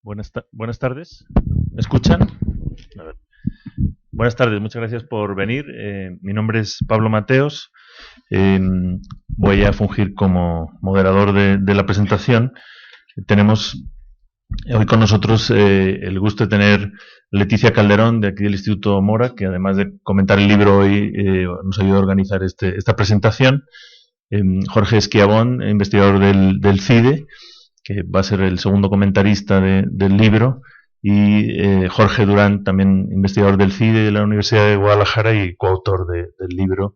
Buenas tardes. ¿Me escuchan? A ver. Buenas tardes, muchas gracias por venir. Mi nombre es Pablo Mateos. Eh, Voy a fungir como moderador de la presentación. Tenemos hoy con nosotros el gusto de tener Leticia Calderón, de aquí del Instituto Mora, que además de comentar el libro hoy, nos ayuda a organizar esta presentación. Jorge Esquiabón, investigador del CIDE, que va a ser el segundo comentarista del libro, y Jorge Durán, también investigador del CIDE de la Universidad de Guadalajara y coautor del libro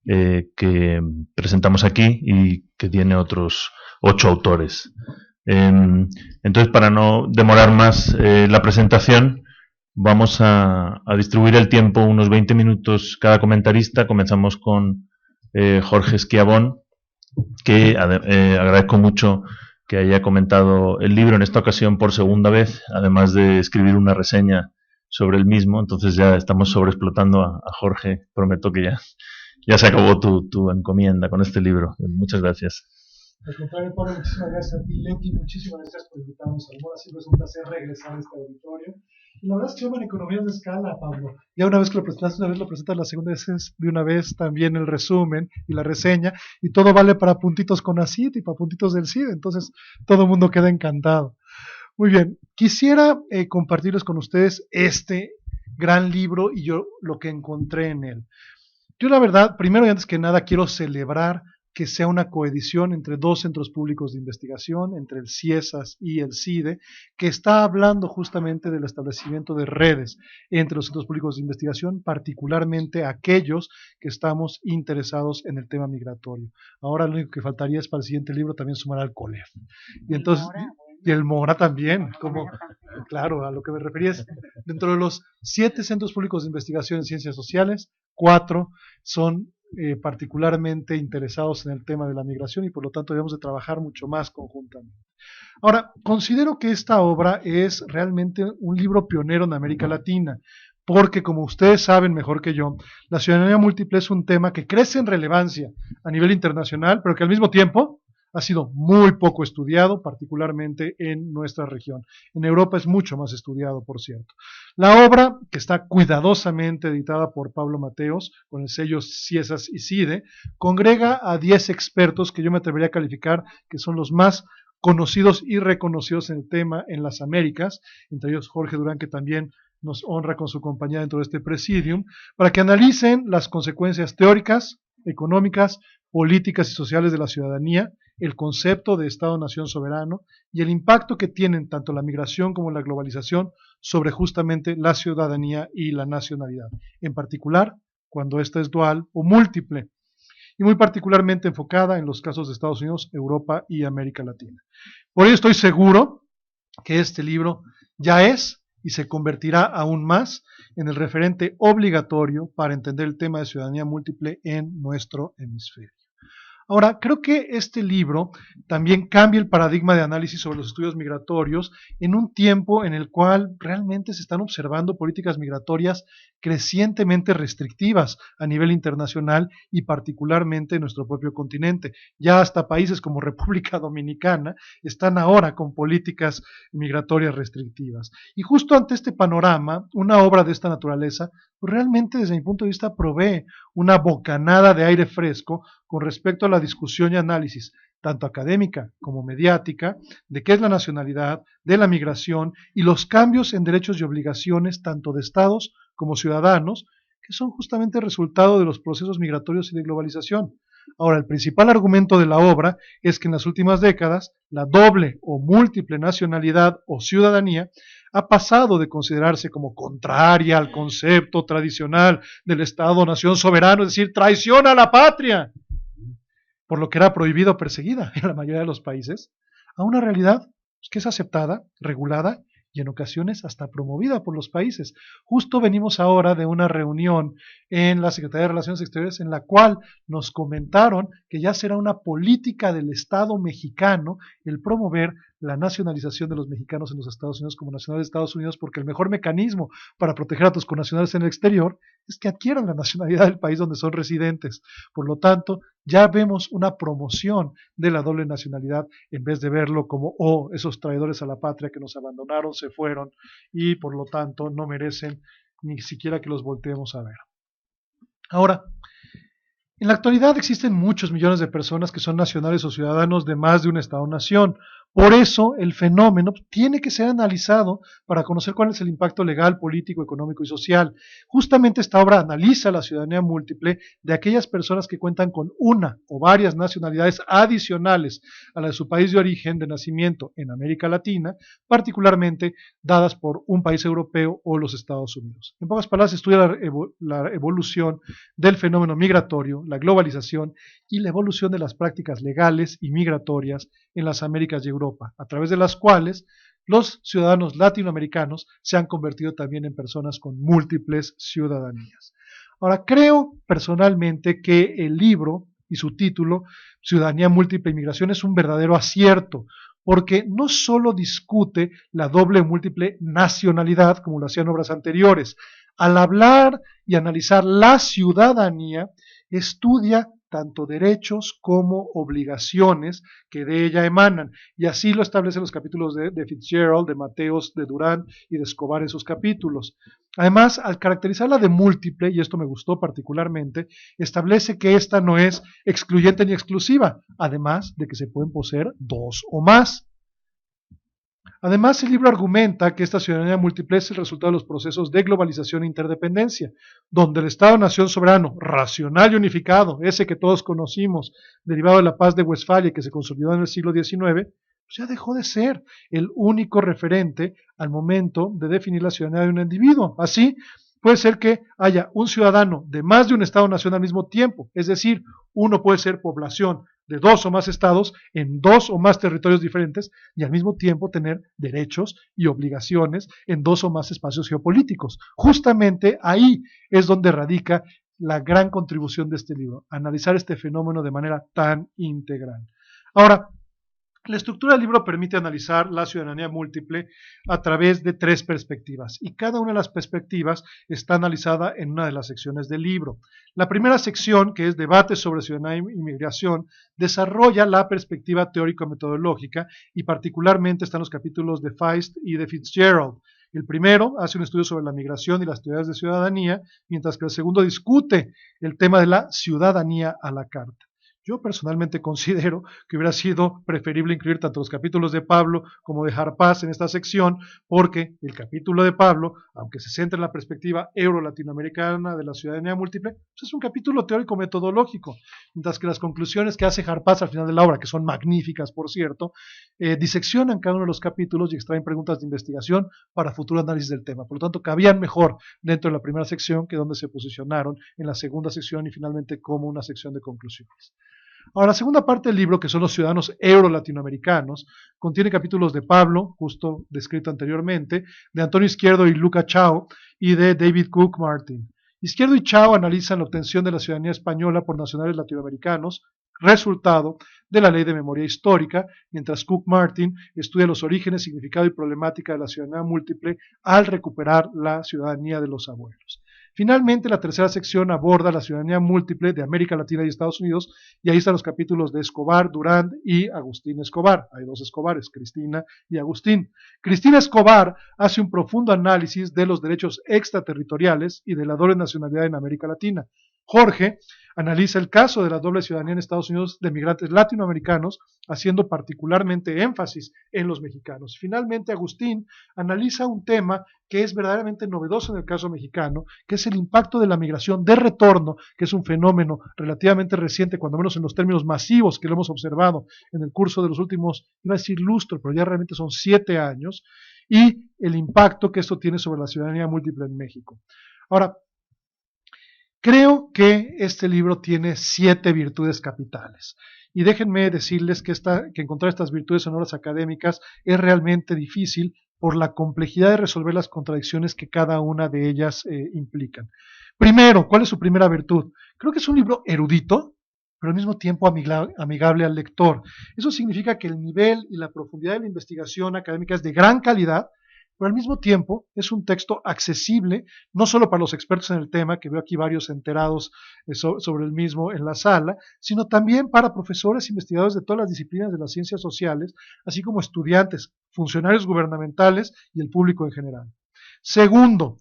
que presentamos aquí y que tiene otros 8 autores. Entonces, para no demorar más la presentación, vamos a distribuir el tiempo, unos 20 minutos cada comentarista. Comenzamos con Jorge Esquiabón, que agradezco mucho que haya comentado el libro en esta ocasión por segunda vez, además de escribir una reseña sobre el mismo. Entonces ya estamos sobreexplotando a Jorge. Prometo que ya se acabó tu encomienda con este libro. Muchas gracias. Al contrario, Pablo, muchísimas gracias a ti, Leti, muchísimas gracias por invitarnos al Mora. Siempre es un placer regresar a este auditorio. Y la verdad es que yo en economías de escala, Pablo. Ya una vez que lo presentaste, una vez lo presentas, la segunda vez es de una vez también el resumen y la reseña, y todo vale para puntitos con ACID y para puntitos del CID, entonces todo el mundo queda encantado. Muy bien, quisiera compartirles con ustedes este gran libro y yo lo que encontré en él. Yo la verdad, primero y antes que nada, quiero celebrar que sea una coedición entre dos centros públicos de investigación, entre el CIESAS y el CIDE, que está hablando justamente del establecimiento de redes entre los centros públicos de investigación, particularmente aquellos que estamos interesados en el tema migratorio. Ahora lo único que faltaría es para el siguiente libro también sumar al COLEF. Y entonces, y el MORA también, como, claro, a lo que me refería es, dentro de los 7 centros públicos de investigación en ciencias sociales, 4 son particularmente interesados en el tema de la migración y por lo tanto debemos de trabajar mucho más conjuntamente. Ahora, considero que esta obra es realmente un libro pionero en América Latina, porque como ustedes saben mejor que yo, la ciudadanía múltiple es un tema que crece en relevancia a nivel internacional, pero que al mismo tiempo ha sido muy poco estudiado, particularmente en nuestra región. En Europa es mucho más estudiado, por cierto. La obra, que está cuidadosamente editada por Pablo Mateos, con el sello Ciesas y CIDE, congrega a 10 expertos que yo me atrevería a calificar que son los más conocidos y reconocidos en el tema en las Américas, entre ellos Jorge Durán, que también nos honra con su compañía dentro de este presidium, para que analicen las consecuencias teóricas, económicas, políticas y sociales de la ciudadanía, el concepto de Estado-Nación soberano y el impacto que tienen tanto la migración como la globalización sobre justamente la ciudadanía y la nacionalidad, en particular cuando ésta es dual o múltiple, y muy particularmente enfocada en los casos de Estados Unidos, Europa y América Latina. Por ello estoy seguro que este libro ya es y se convertirá aún más en el referente obligatorio para entender el tema de ciudadanía múltiple en nuestro hemisferio. Ahora, creo que este libro también cambia el paradigma de análisis sobre los estudios migratorios en un tiempo en el cual realmente se están observando políticas migratorias crecientemente restrictivas a nivel internacional y particularmente en nuestro propio continente. Ya hasta países como República Dominicana están ahora con políticas migratorias restrictivas. Y justo ante este panorama, una obra de esta naturaleza realmente desde mi punto de vista provee una bocanada de aire fresco con respecto a la discusión y análisis, tanto académica como mediática, de qué es la nacionalidad, de la migración y los cambios en derechos y obligaciones tanto de estados como ciudadanos, que son justamente resultado de los procesos migratorios y de globalización. Ahora, el principal argumento de la obra es que en las últimas décadas la doble o múltiple nacionalidad o ciudadanía ha pasado de considerarse como contraria al concepto tradicional del Estado-nación soberano, es decir, traición a la patria, por lo que era prohibida o perseguida en la mayoría de los países, a una realidad que es aceptada, regulada y en ocasiones hasta promovida por los países. Justo venimos ahora de una reunión en la Secretaría de Relaciones Exteriores en la cual nos comentaron que ya será una política del Estado mexicano el promover la nacionalización de los mexicanos en los Estados Unidos como nacionales de Estados Unidos, porque el mejor mecanismo para proteger a tus connacionales en el exterior es que adquieran la nacionalidad del país donde son residentes. Por lo tanto, ya vemos una promoción de la doble nacionalidad en vez de verlo como, oh, esos traidores a la patria que nos abandonaron, se fueron y por lo tanto no merecen ni siquiera que los volteemos a ver. Ahora, en la actualidad existen muchos millones de personas que son nacionales o ciudadanos de más de un Estado-nación. Por eso el fenómeno tiene que ser analizado para conocer cuál es el impacto legal, político, económico y social. Justamente esta obra analiza la ciudadanía múltiple de aquellas personas que cuentan con una o varias nacionalidades adicionales a la de su país de origen de nacimiento en América Latina, particularmente dadas por un país europeo o los Estados Unidos. En pocas palabras, estudia la evolución del fenómeno migratorio, la globalización y la evolución de las prácticas legales y migratorias en las Américas y Europa, a través de las cuales los ciudadanos latinoamericanos se han convertido también en personas con múltiples ciudadanías. Ahora, creo personalmente que el libro y su título, Ciudadanía Múltiple e Inmigración, es un verdadero acierto, porque no solo discute la doble o múltiple nacionalidad, como lo hacían obras anteriores. Al hablar y analizar la ciudadanía, estudia tanto derechos como obligaciones que de ella emanan. Y así lo establecen los capítulos de Fitzgerald, de Mateos, de Durán y de Escobar en sus capítulos. Además, al caracterizarla de múltiple, y esto me gustó particularmente, establece que esta no es excluyente ni exclusiva, además de que se pueden poseer dos o más. Además, el libro argumenta que esta ciudadanía múltiple es el resultado de los procesos de globalización e interdependencia, donde el Estado-nación soberano, racional y unificado, ese que todos conocimos, derivado de la paz de Westfalia que se consolidó en el siglo XIX, pues ya dejó de ser el único referente al momento de definir la ciudadanía de un individuo. Así, puede ser que haya un ciudadano de más de un Estado-nación al mismo tiempo, es decir, uno puede ser población de dos o más estados en dos o más territorios diferentes y al mismo tiempo tener derechos y obligaciones en dos o más espacios geopolíticos. Justamente ahí es donde radica la gran contribución de este libro, analizar este fenómeno de manera tan integral. Ahora, la estructura del libro permite analizar la ciudadanía múltiple a través de tres perspectivas y cada una de las perspectivas está analizada en una de las secciones del libro. La primera sección, que es debate sobre ciudadanía e inmigración, desarrolla la perspectiva teórico-metodológica y particularmente están los capítulos de Feist y de Fitzgerald. El primero hace un estudio sobre la migración y las teorías de ciudadanía, mientras que el segundo discute el tema de la ciudadanía a la carta. Yo personalmente considero que hubiera sido preferible incluir tanto los capítulos de Pablo como de Harpaz en esta sección, porque el capítulo de Pablo, aunque se centra en la perspectiva euro-latinoamericana de la ciudadanía múltiple, pues es un capítulo teórico-metodológico, mientras que las conclusiones que hace Harpaz al final de la obra, que son magníficas, por cierto, diseccionan cada uno de los capítulos y extraen preguntas de investigación para futuro análisis del tema. Por lo tanto, cabían mejor dentro de la primera sección que donde se posicionaron en la segunda sección y finalmente como una sección de conclusiones. Ahora, la segunda parte del libro, que son los ciudadanos euro-latinoamericanos, contiene capítulos de Pablo, justo descrito anteriormente, de Antonio Izquierdo y Luca Chao, y de David Cook Martin. Izquierdo y Chao analizan la obtención de la ciudadanía española por nacionales latinoamericanos, resultado de la Ley de Memoria Histórica, mientras Cook Martin estudia los orígenes, significado y problemática de la ciudadanía múltiple al recuperar la ciudadanía de los abuelos. Finalmente, la tercera sección aborda la ciudadanía múltiple de América Latina y Estados Unidos, y ahí están los capítulos de Escobar, Durán y Agustín Escobar. Hay dos Escobares, Cristina y Agustín. Cristina Escobar hace un profundo análisis de los derechos extraterritoriales y de la doble nacionalidad en América Latina. Jorge analiza el caso de la doble ciudadanía en Estados Unidos de migrantes latinoamericanos, haciendo particularmente énfasis en los mexicanos. Finalmente, Agustín analiza un tema que es verdaderamente novedoso en el caso mexicano, que es el impacto de la migración de retorno, que es un fenómeno relativamente reciente, cuando menos en los términos masivos que lo hemos observado en el curso de los últimos, iba a decir lustro, pero ya realmente son 7 años, y el impacto que esto tiene sobre la ciudadanía múltiple en México. Ahora, creo que este libro tiene 7 virtudes capitales. Y déjenme decirles que encontrar estas virtudes en obras académicas es realmente difícil por la complejidad de resolver las contradicciones que cada una de ellas implican. Primero, ¿cuál es su primera virtud? Creo que es un libro erudito, pero al mismo tiempo amigable al lector. Eso significa que el nivel y la profundidad de la investigación académica es de gran calidad, pero al mismo tiempo es un texto accesible, no solo para los expertos en el tema, que veo aquí varios enterados sobre el mismo en la sala, sino también para profesores e investigadores de todas las disciplinas de las ciencias sociales, así como estudiantes, funcionarios gubernamentales y el público en general. Segundo,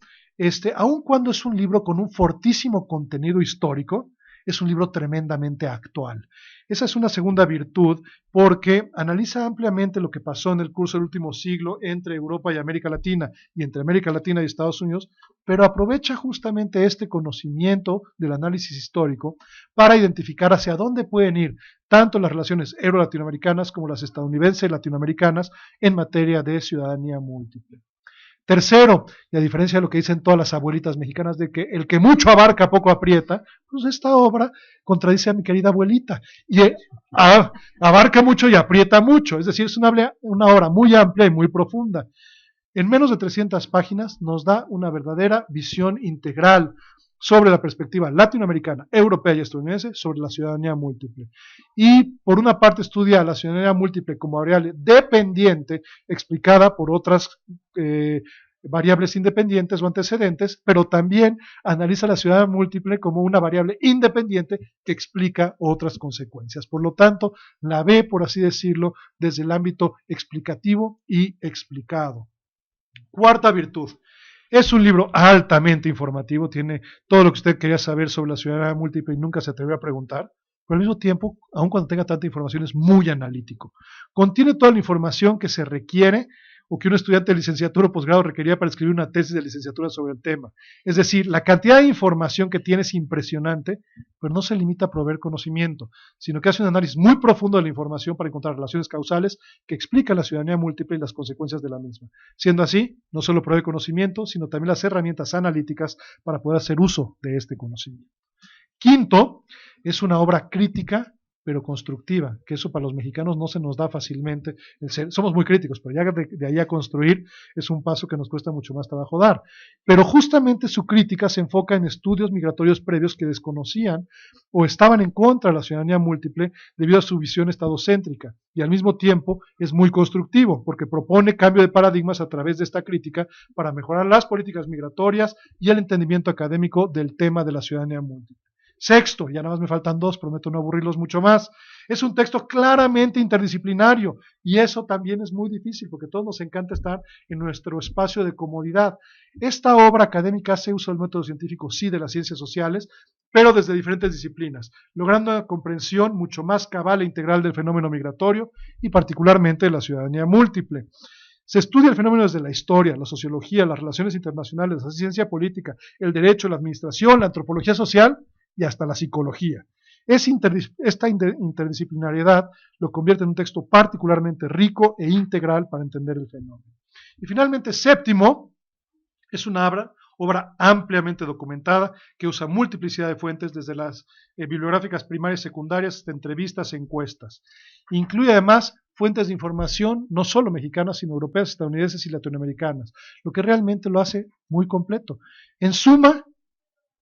aun cuando es un libro con un fortísimo contenido histórico, es un libro tremendamente actual. Esa es una segunda virtud porque analiza ampliamente lo que pasó en el curso del último siglo entre Europa y América Latina y entre América Latina y Estados Unidos, pero aprovecha justamente este conocimiento del análisis histórico para identificar hacia dónde pueden ir tanto las relaciones euro-latinoamericanas como las estadounidenses y latinoamericanas en materia de ciudadanía múltiple. Tercero, y a diferencia de lo que dicen todas las abuelitas mexicanas de que el que mucho abarca poco aprieta, pues esta obra contradice a mi querida abuelita y abarca mucho y aprieta mucho, es decir, es una obra muy amplia y muy profunda. En menos de 300 páginas nos da una verdadera visión integral sobre la perspectiva latinoamericana, europea y estadounidense sobre la ciudadanía múltiple. Y por una parte estudia la ciudadanía múltiple como variable dependiente explicada por otras variables independientes o antecedentes, pero también analiza la ciudadanía múltiple como una variable independiente que explica otras consecuencias. Por lo tanto, la ve, por así decirlo, desde el ámbito explicativo y explicado. Cuarta virtud. Es un libro altamente informativo, tiene todo lo que usted quería saber sobre la ciudadanía múltiple y nunca se atrevió a preguntar, pero al mismo tiempo, aun cuando tenga tanta información, es muy analítico. Contiene toda la información que se requiere o que un estudiante de licenciatura o posgrado requería para escribir una tesis de licenciatura sobre el tema. Es decir, la cantidad de información que tiene es impresionante, pero no se limita a proveer conocimiento, sino que hace un análisis muy profundo de la información para encontrar relaciones causales que explican la ciudadanía múltiple y las consecuencias de la misma. Siendo así, no solo provee conocimiento, sino también las herramientas analíticas para poder hacer uso de este conocimiento. Quinto, es una obra crítica pero constructiva, que eso para los mexicanos no se nos da fácilmente. Somos muy críticos, pero ya de ahí a construir es un paso que nos cuesta mucho más trabajo dar. Pero justamente su crítica se enfoca en estudios migratorios previos que desconocían o estaban en contra de la ciudadanía múltiple debido a su visión estadocéntrica, y al mismo tiempo es muy constructivo, porque propone cambio de paradigmas a través de esta crítica para mejorar las políticas migratorias y el entendimiento académico del tema de la ciudadanía múltiple. Sexto, ya nada más me faltan dos, prometo no aburrirlos mucho más, es un texto claramente interdisciplinario y eso también es muy difícil porque a todos nos encanta estar en nuestro espacio de comodidad. Esta obra académica hace uso del método científico, sí, de las ciencias sociales, pero desde diferentes disciplinas, logrando una comprensión mucho más cabal e integral del fenómeno migratorio y particularmente de la ciudadanía múltiple. Se estudia el fenómeno desde la historia, la sociología, las relaciones internacionales, la ciencia política, el derecho, la administración, la antropología social y hasta la psicología. Esta interdisciplinariedad lo convierte en un texto particularmente rico e integral para entender el fenómeno. Y finalmente, séptimo, es una obra ampliamente documentada que usa multiplicidad de fuentes desde las bibliográficas primarias y secundarias hasta entrevistas e encuestas. Incluye además fuentes de información no solo mexicanas, sino europeas, estadounidenses y latinoamericanas, lo que realmente lo hace muy completo. En suma,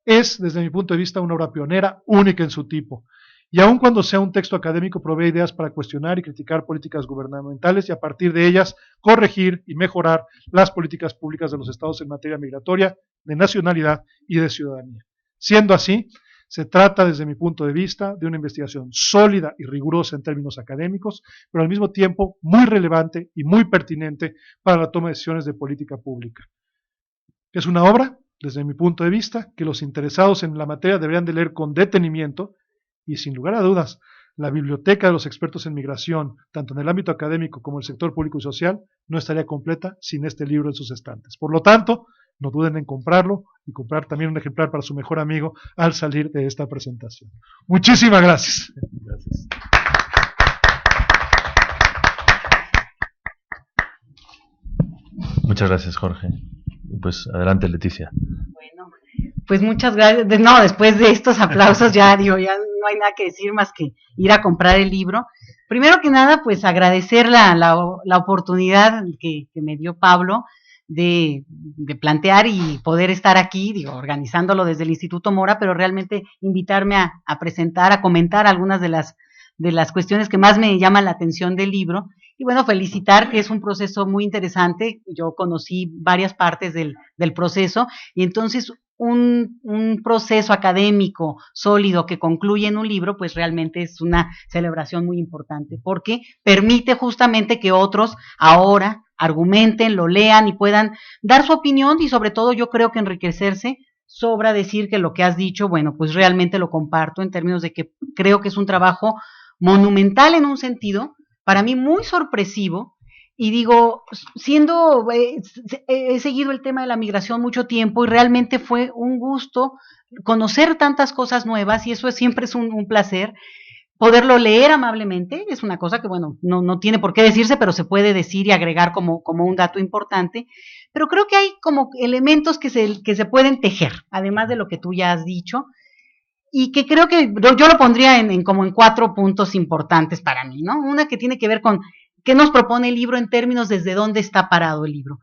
es, desde mi punto de vista, una obra pionera, única en su tipo. Y aun cuando sea un texto académico, provee ideas para cuestionar y criticar políticas gubernamentales y a partir de ellas corregir y mejorar las políticas públicas de los estados en materia migratoria, de nacionalidad y de ciudadanía. Siendo así, se trata, desde mi punto de vista, de una investigación sólida y rigurosa en términos académicos, pero al mismo tiempo muy relevante y muy pertinente para la toma de decisiones de política pública. Es una obra, desde mi punto de vista, que los interesados en la materia deberían de leer con detenimiento y, sin lugar a dudas, la biblioteca de los expertos en migración, tanto en el ámbito académico como en el sector público y social, no estaría completa sin este libro en sus estantes. Por lo tanto, no duden en comprarlo y comprar también un ejemplar para su mejor amigo al salir de esta presentación. Muchísimas gracias. Gracias. Muchas gracias, Jorge. Pues adelante, Leticia. Bueno, pues muchas gracias. No, después de estos aplausos ya no hay nada que decir más que ir a comprar el libro. Primero que nada, pues agradecer la oportunidad que me dio Pablo de plantear y poder estar aquí, organizándolo desde el Instituto Mora, pero realmente invitarme a presentar, a comentar algunas de las de las cuestiones que más me llaman la atención del libro. Y bueno, felicitar que es un proceso muy interesante. Yo conocí varias partes del proceso y entonces un proceso académico sólido que concluye en un libro, pues realmente es una celebración muy importante porque permite justamente que otros ahora argumenten, lo lean y puedan dar su opinión y sobre todo yo creo que enriquecerse. Sobra decir que lo que has dicho, bueno, pues realmente lo comparto en términos de que creo que es un trabajo monumental en un sentido, para mí muy sorpresivo, y digo, he seguido el tema de la migración mucho tiempo y realmente fue un gusto conocer tantas cosas nuevas y eso siempre es un placer. Poderlo leer amablemente es una cosa que, bueno, no tiene por qué decirse, pero se puede decir y agregar como un dato importante. Pero creo que hay como elementos que se pueden tejer, además de lo que tú ya has dicho, y que creo que yo lo pondría como en 4 puntos importantes para mí, ¿no? Una que tiene que ver con qué nos propone el libro en términos desde dónde está parado el libro.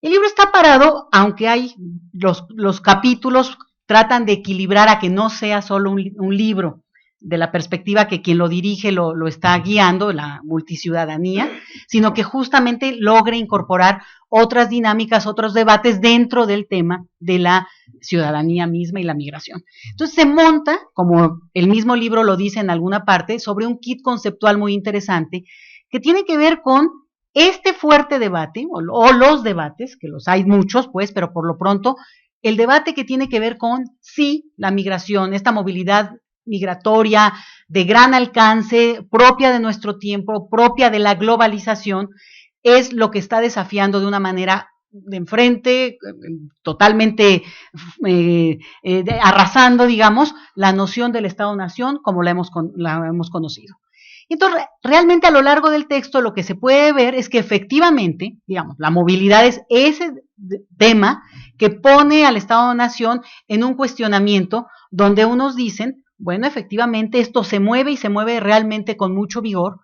El libro está parado, aunque hay los capítulos tratan de equilibrar a que no sea solo un libro, de la perspectiva que quien lo dirige lo está guiando, la multiciudadanía, sino que justamente logre incorporar otras dinámicas, otros debates dentro del tema de la ciudadanía misma y la migración. Entonces se monta, como el mismo libro lo dice en alguna parte, sobre un kit conceptual muy interesante que tiene que ver con este fuerte debate, o los debates, que los hay muchos, pues, pero por lo pronto, el debate que tiene que ver con si la migración, esta movilidad migratoria de gran alcance, propia de nuestro tiempo, propia de la globalización, es lo que está desafiando de una manera de enfrente, totalmente arrasando, digamos, la noción del Estado-Nación como la hemos conocido. Entonces, realmente a lo largo del texto lo que se puede ver es que efectivamente, digamos, la movilidad es ese tema que pone al Estado-Nación en un cuestionamiento donde unos dicen, bueno, efectivamente esto se mueve y se mueve realmente con mucho vigor,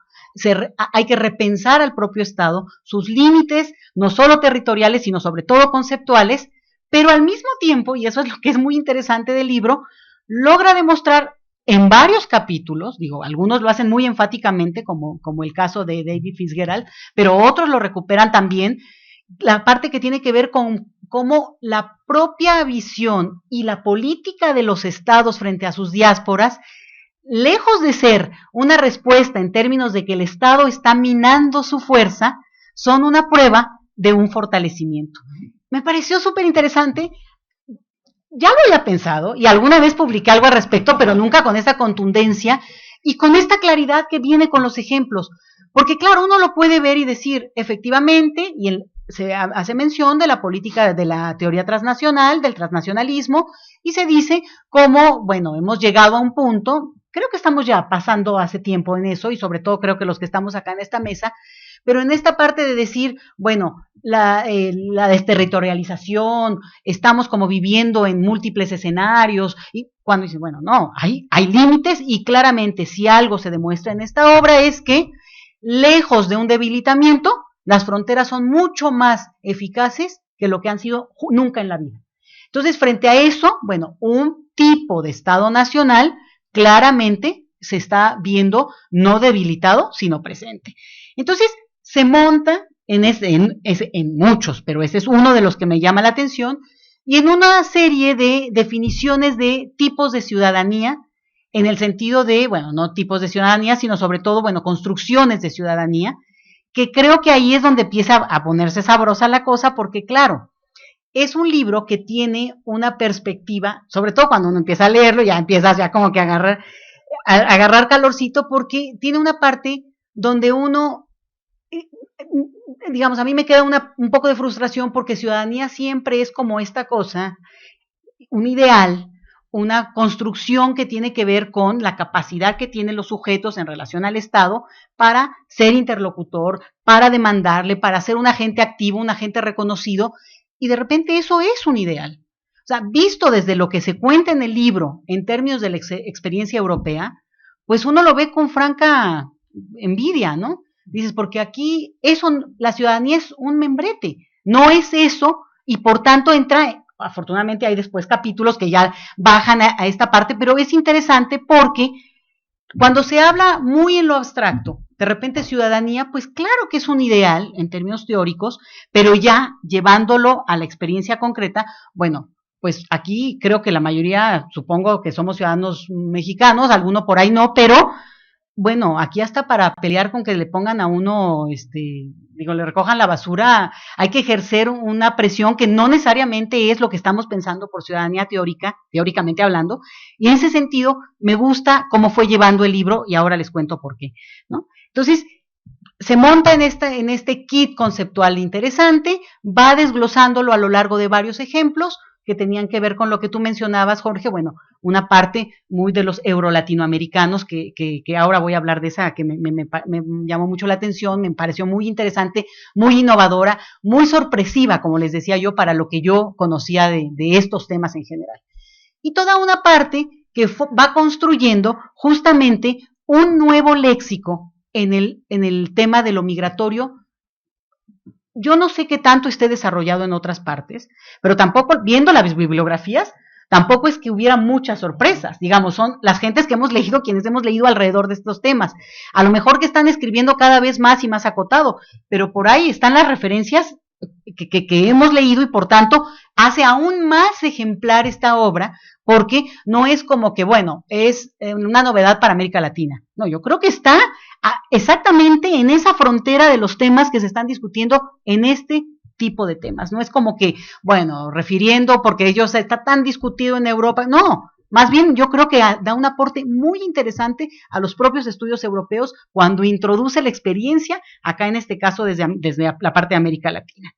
hay que repensar al propio Estado, sus límites, no solo territoriales, sino sobre todo conceptuales, pero al mismo tiempo, y eso es lo que es muy interesante del libro, logra demostrar en varios capítulos, digo, algunos lo hacen muy enfáticamente, como el caso de David Fitzgerald, pero otros lo recuperan también, la parte que tiene que ver con cómo la propia visión y la política de los estados frente a sus diásporas, lejos de ser una respuesta en términos de que el Estado está minando su fuerza, son una prueba de un fortalecimiento. Me pareció súper interesante. Ya lo había pensado y alguna vez publiqué algo al respecto, pero nunca con esa contundencia y con esta claridad que viene con los ejemplos. Porque claro, uno lo puede ver y decir, efectivamente, y se hace mención de la política de la teoría transnacional, del transnacionalismo, y se dice cómo, bueno, hemos llegado a un punto, creo que estamos ya pasando hace tiempo en eso, y sobre todo creo que los que estamos acá en esta mesa, pero en esta parte de decir, bueno, la desterritorialización, estamos como viviendo en múltiples escenarios, y cuando dicen, bueno, no, hay límites, y claramente si algo se demuestra en esta obra es que, lejos de un debilitamiento, las fronteras son mucho más eficaces que lo que han sido nunca en la vida. Entonces, frente a eso, bueno, un tipo de Estado nacional claramente se está viendo no debilitado, sino presente. Entonces, se monta en muchos, pero ese es uno de los que me llama la atención, y en una serie de definiciones de tipos de ciudadanía, en el sentido de, bueno, no tipos de ciudadanía, sino sobre todo, bueno, construcciones de ciudadanía, que creo que ahí es donde empieza a ponerse sabrosa la cosa, porque claro, es un libro que tiene una perspectiva, sobre todo cuando uno empieza a leerlo, ya empiezas ya como que a agarrar calorcito, porque tiene una parte donde uno, digamos, a mí me queda un poco de frustración porque ciudadanía siempre es como esta cosa, un ideal, una construcción que tiene que ver con la capacidad que tienen los sujetos en relación al Estado para ser interlocutor, para demandarle, para ser un agente activo, un agente reconocido, y de repente eso es un ideal. O sea, visto desde lo que se cuenta en el libro en términos de la experiencia europea, pues uno lo ve con franca envidia, ¿no? Dices, porque aquí eso, la ciudadanía es un membrete, no es eso, y por tanto entra, afortunadamente hay después capítulos que ya bajan a esta parte, pero es interesante porque cuando se habla muy en lo abstracto, de repente ciudadanía, pues claro que es un ideal en términos teóricos, pero ya llevándolo a la experiencia concreta, bueno, pues aquí creo que la mayoría, supongo que somos ciudadanos mexicanos, alguno por ahí no, pero bueno, aquí hasta para pelear con que le pongan a uno, le recojan la basura, hay que ejercer una presión que no necesariamente es lo que estamos pensando por ciudadanía teórica, teóricamente hablando, y en ese sentido me gusta cómo fue llevando el libro y ahora les cuento por qué, ¿no? Entonces, se monta en este kit conceptual interesante, va desglosándolo a lo largo de varios ejemplos que tenían que ver con lo que tú mencionabas, Jorge, bueno, una parte muy de los euro-latinoamericanos, que ahora voy a hablar de esa, que me llamó mucho la atención, me pareció muy interesante, muy innovadora, muy sorpresiva, como les decía yo, para lo que yo conocía de estos temas en general. Y toda una parte que va construyendo justamente un nuevo léxico en el tema de lo migratorio. Yo no sé qué tanto esté desarrollado en otras partes, pero tampoco, viendo las bibliografías, tampoco es que hubiera muchas sorpresas, digamos, son las gentes que hemos leído, quienes hemos leído alrededor de estos temas, a lo mejor que están escribiendo cada vez más y más acotado, pero por ahí están las referencias que hemos leído y por tanto hace aún más ejemplar esta obra, porque no es como que, bueno, es una novedad para América Latina, no, yo creo que está exactamente en esa frontera de los temas que se están discutiendo en este tipo de temas. No es como que, bueno, refiriendo porque ellos está tan discutido en Europa. No, más bien yo creo que da un aporte muy interesante a los propios estudios europeos cuando introduce la experiencia, acá en este caso desde la parte de América Latina.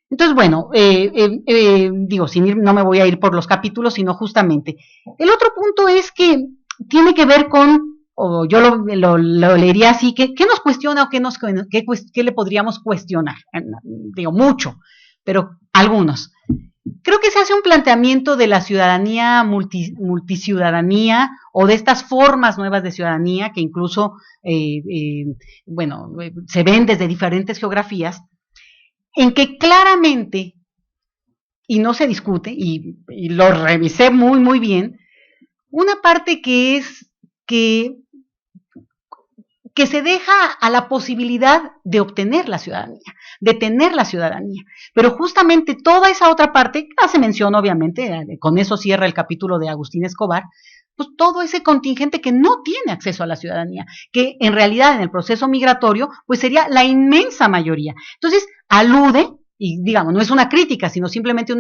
Entonces, bueno, digo, sin ir, no me voy a ir por los capítulos, sino justamente. El otro punto es que tiene que ver con, o yo lo leería así, ¿qué nos cuestiona o qué le podríamos cuestionar? Digo, mucho, pero algunos. Creo que se hace un planteamiento de la ciudadanía, multiciudadanía, o de estas formas nuevas de ciudadanía que incluso, se ven desde diferentes geografías, en que claramente, y no se discute, y lo revisé muy, muy bien, una parte que es que se deja a la posibilidad de obtener la ciudadanía, de tener la ciudadanía. Pero justamente toda esa otra parte, que hace mención obviamente, con eso cierra el capítulo de Agustín Escobar, pues todo ese contingente que no tiene acceso a la ciudadanía, que en realidad en el proceso migratorio, pues sería la inmensa mayoría. Entonces, alude, y digamos, no es una crítica, sino simplemente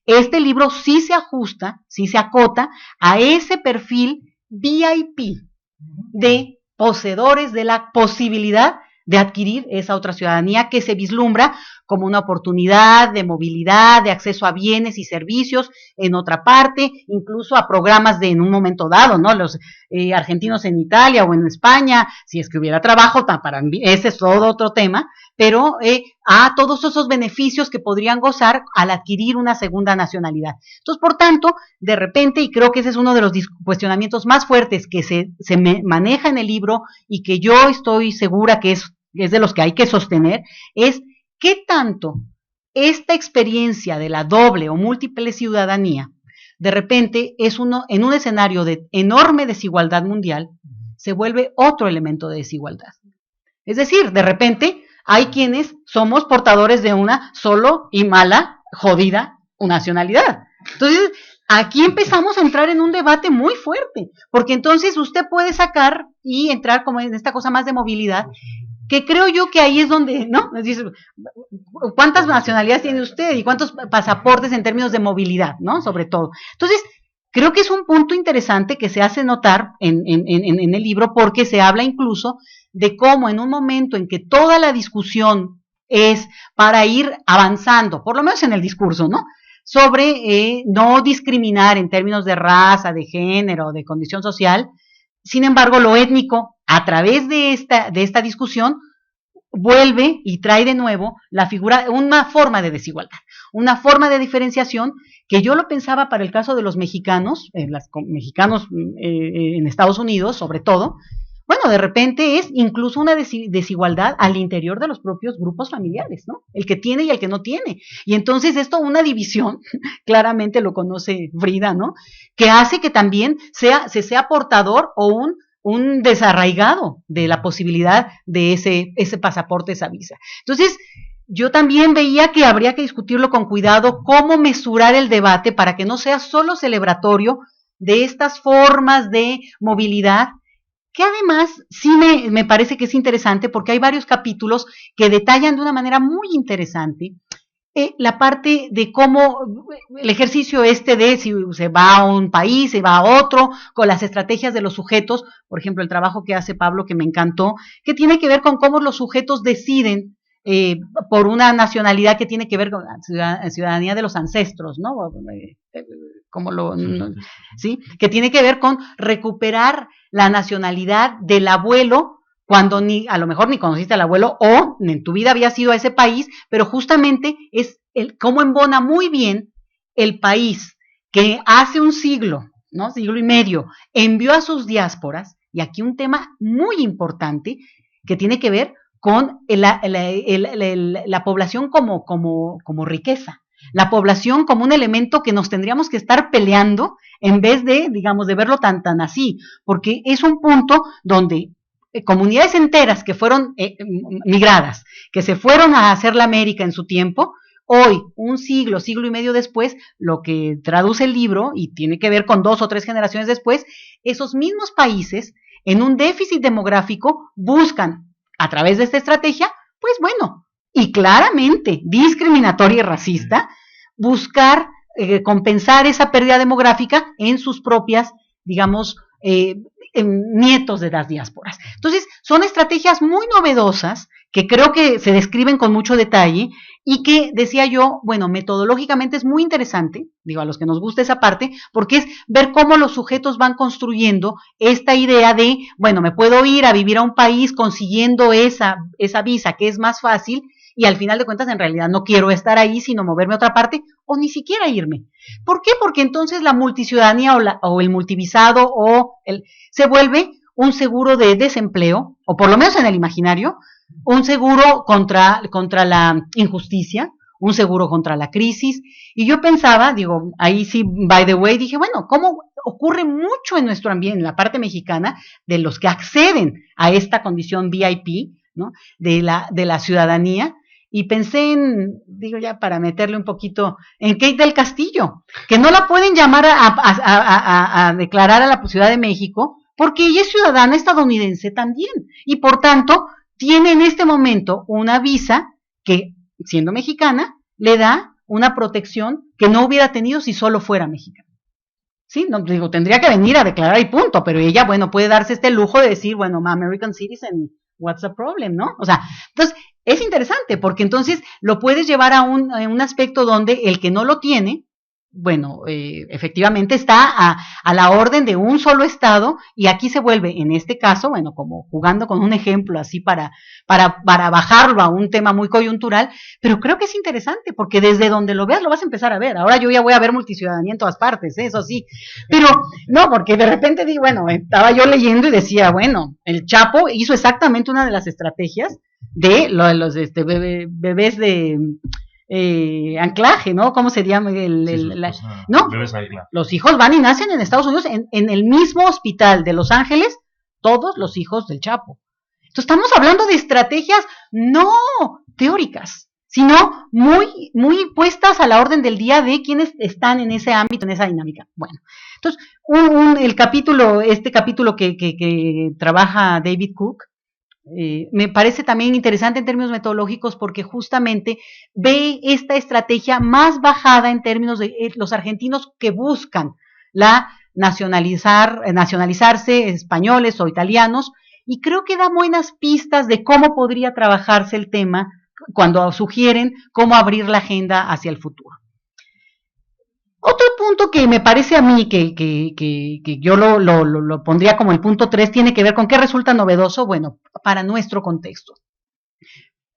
este libro sí se ajusta, sí se acota a ese perfil VIP de poseedores de la posibilidad de adquirir esa otra ciudadanía que se vislumbra como una oportunidad de movilidad, de acceso a bienes y servicios en otra parte, incluso a programas en un momento dado, ¿no? Los argentinos en Italia o en España, si es que hubiera trabajo, ese es todo otro tema, pero a todos esos beneficios que podrían gozar al adquirir una segunda nacionalidad. Entonces, por tanto, de repente, y creo que ese es uno de los cuestionamientos más fuertes que se maneja en el libro y que yo estoy segura que es de los que hay que sostener, es ¿qué tanto esta experiencia de la doble o múltiple ciudadanía, de repente en un escenario de enorme desigualdad mundial, se vuelve otro elemento de desigualdad? Es decir, de repente hay quienes somos portadores de una solo y mala, jodida nacionalidad. Entonces, aquí empezamos a entrar en un debate muy fuerte, porque entonces usted puede sacar y entrar como en esta cosa más de movilidad, que creo yo que ahí es donde, ¿no? ¿Cuántas nacionalidades tiene usted y cuántos pasaportes en términos de movilidad, ¿no? Sobre todo. Entonces, creo que es un punto interesante que se hace notar en el libro, porque se habla incluso de cómo en un momento en que toda la discusión es para ir avanzando, por lo menos en el discurso, ¿no? Sobre no discriminar en términos de raza, de género, de condición social. Sin embargo, lo étnico, a través de esta discusión, vuelve y trae de nuevo la figura, una forma de desigualdad, una forma de diferenciación que yo lo pensaba para el caso de los mexicanos, mexicanos en Estados Unidos, sobre todo. Bueno, de repente es incluso una desigualdad al interior de los propios grupos familiares, ¿no? El que tiene y el que no tiene. Y entonces esto, una división, claramente lo conoce Frida, ¿no? Que hace que también se sea portador o un desarraigado de la posibilidad de ese pasaporte, esa visa. Entonces, yo también veía que habría que discutirlo con cuidado, cómo mesurar el debate para que no sea solo celebratorio de estas formas de movilidad, que además sí me parece que es interesante porque hay varios capítulos que detallan de una manera muy interesante la parte de cómo el ejercicio de si se va a un país, se va a otro, con las estrategias de los sujetos, por ejemplo, el trabajo que hace Pablo, que me encantó, que tiene que ver con cómo los sujetos deciden por una nacionalidad que tiene que ver con la ciudadanía de los ancestros, ¿no? Como ¿sí? Que tiene que ver con recuperar la nacionalidad del abuelo cuando a lo mejor ni conociste al abuelo o en tu vida habías ido a ese país, pero justamente es cómo embona muy bien el país que hace un siglo, ¿no? Siglo y medio, envió a sus diásporas, y aquí un tema muy importante que tiene que ver con la población como riqueza, la población como un elemento que nos tendríamos que estar peleando en vez de, digamos, de verlo tan así, porque es un punto donde comunidades enteras que fueron migradas, que se fueron a hacer la América en su tiempo, hoy, un siglo y medio después, lo que traduce el libro, y tiene que ver con 2 o 3 generaciones después, esos mismos países, en un déficit demográfico, buscan, a través de esta estrategia, pues bueno, y claramente discriminatoria y racista, buscar compensar esa pérdida demográfica en sus propias, digamos, nietos de las diásporas. Entonces, son estrategias muy novedosas que creo que se describen con mucho detalle y que, decía yo, bueno, metodológicamente es muy interesante, digo, a los que nos gusta esa parte, porque es ver cómo los sujetos van construyendo esta idea de, bueno, me puedo ir a vivir a un país consiguiendo esa visa que es más fácil, y al final de cuentas en realidad no quiero estar ahí, sino moverme a otra parte o ni siquiera irme. ¿Por qué? Porque entonces la multiciudadanía o el multivisado se vuelve un seguro de desempleo, o por lo menos en el imaginario, un seguro contra la injusticia, un seguro contra la crisis. Y yo pensaba, digo, ahí sí, by the way, dije, bueno, ¿cómo ocurre mucho en nuestro ambiente, en la parte mexicana, de los que acceden a esta condición VIP, ¿no? de la ciudadanía? Y pensé digo ya para meterle un poquito, en Kate del Castillo, que no la pueden llamar a declarar a la Ciudad de México, porque ella es ciudadana estadounidense también, y por tanto tiene en este momento una visa que, siendo mexicana, le da una protección que no hubiera tenido si solo fuera mexicana. Sí, no digo, tendría que venir a declarar y punto, pero ella, bueno, puede darse este lujo de decir, bueno, I'm American citizen, what's the problem, ¿no? O sea, entonces, es interesante, porque entonces lo puedes llevar a un aspecto donde el que no lo tiene, bueno, efectivamente está a la orden de un solo estado, y aquí se vuelve, en este caso, bueno, como jugando con un ejemplo así para bajarlo a un tema muy coyuntural, pero creo que es interesante, porque desde donde lo veas lo vas a empezar a ver. Ahora yo ya voy a ver multiciudadanía en todas partes, eso sí, pero no, porque de repente digo, bueno, estaba yo leyendo y decía, bueno, el Chapo hizo exactamente una de las estrategias de los bebés de anclaje, ¿no? ¿Cómo se llama? ¿No? Los hijos van y nacen en Estados Unidos, en el mismo hospital de Los Ángeles, todos los hijos del Chapo. Entonces estamos hablando de estrategias no teóricas, sino muy, muy puestas a la orden del día de quienes están en ese ámbito, en esa dinámica. Bueno, entonces, este capítulo que trabaja David Cook, me parece también interesante en términos metodológicos, porque justamente ve esta estrategia más bajada en términos de los argentinos que buscan nacionalizarse españoles o italianos, y creo que da buenas pistas de cómo podría trabajarse el tema cuando sugieren cómo abrir la agenda hacia el futuro. Otro punto que me parece a mí que yo lo pondría como el punto 3 tiene que ver con qué resulta novedoso, bueno, para nuestro contexto.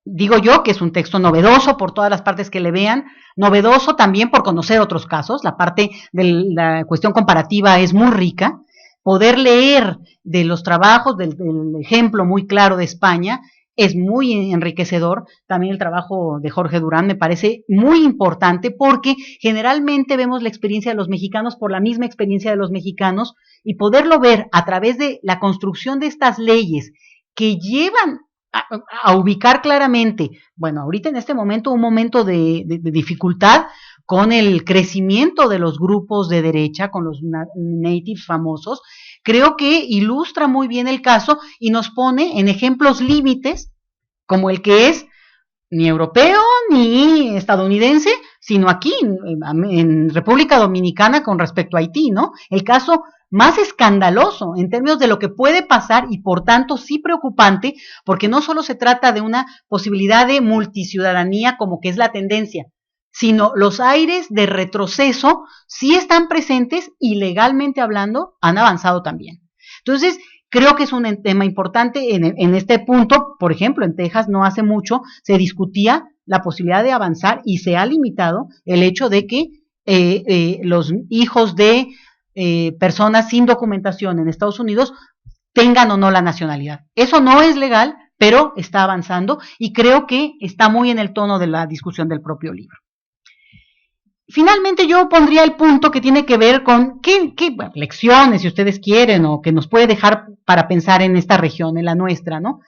Digo yo que es un texto novedoso por todas las partes que le vean, novedoso también por conocer otros casos, la parte de la cuestión comparativa es muy rica, poder leer de los trabajos, del ejemplo muy claro de España, es muy enriquecedor. También el trabajo de Jorge Durán me parece muy importante porque generalmente vemos la experiencia de los mexicanos por la misma experiencia de los mexicanos y poderlo ver a través de la construcción de estas leyes que llevan a ubicar claramente, bueno, ahorita en este momento un momento de dificultad con el crecimiento de los grupos de derecha, con los natives famosos, creo que ilustra muy bien el caso y nos pone en ejemplos límites, como el que es ni europeo ni estadounidense, sino aquí en República Dominicana con respecto a Haití, ¿no? El caso más escandaloso en términos de lo que puede pasar y por tanto sí preocupante, porque no solo se trata de una posibilidad de multiciudadanía como que es la tendencia, sino los aires de retroceso sí están presentes y legalmente hablando han avanzado también. Entonces, creo que es un tema importante en este punto. Por ejemplo, en Texas no hace mucho se discutía la posibilidad de avanzar y se ha limitado el hecho de que los hijos de personas sin documentación en Estados Unidos tengan o no la nacionalidad. Eso no es legal, pero está avanzando y creo que está muy en el tono de la discusión del propio libro. Finalmente yo pondría el punto que tiene que ver con qué lecciones, si ustedes quieren, o que nos puede dejar para pensar en esta región, en la nuestra, ¿no?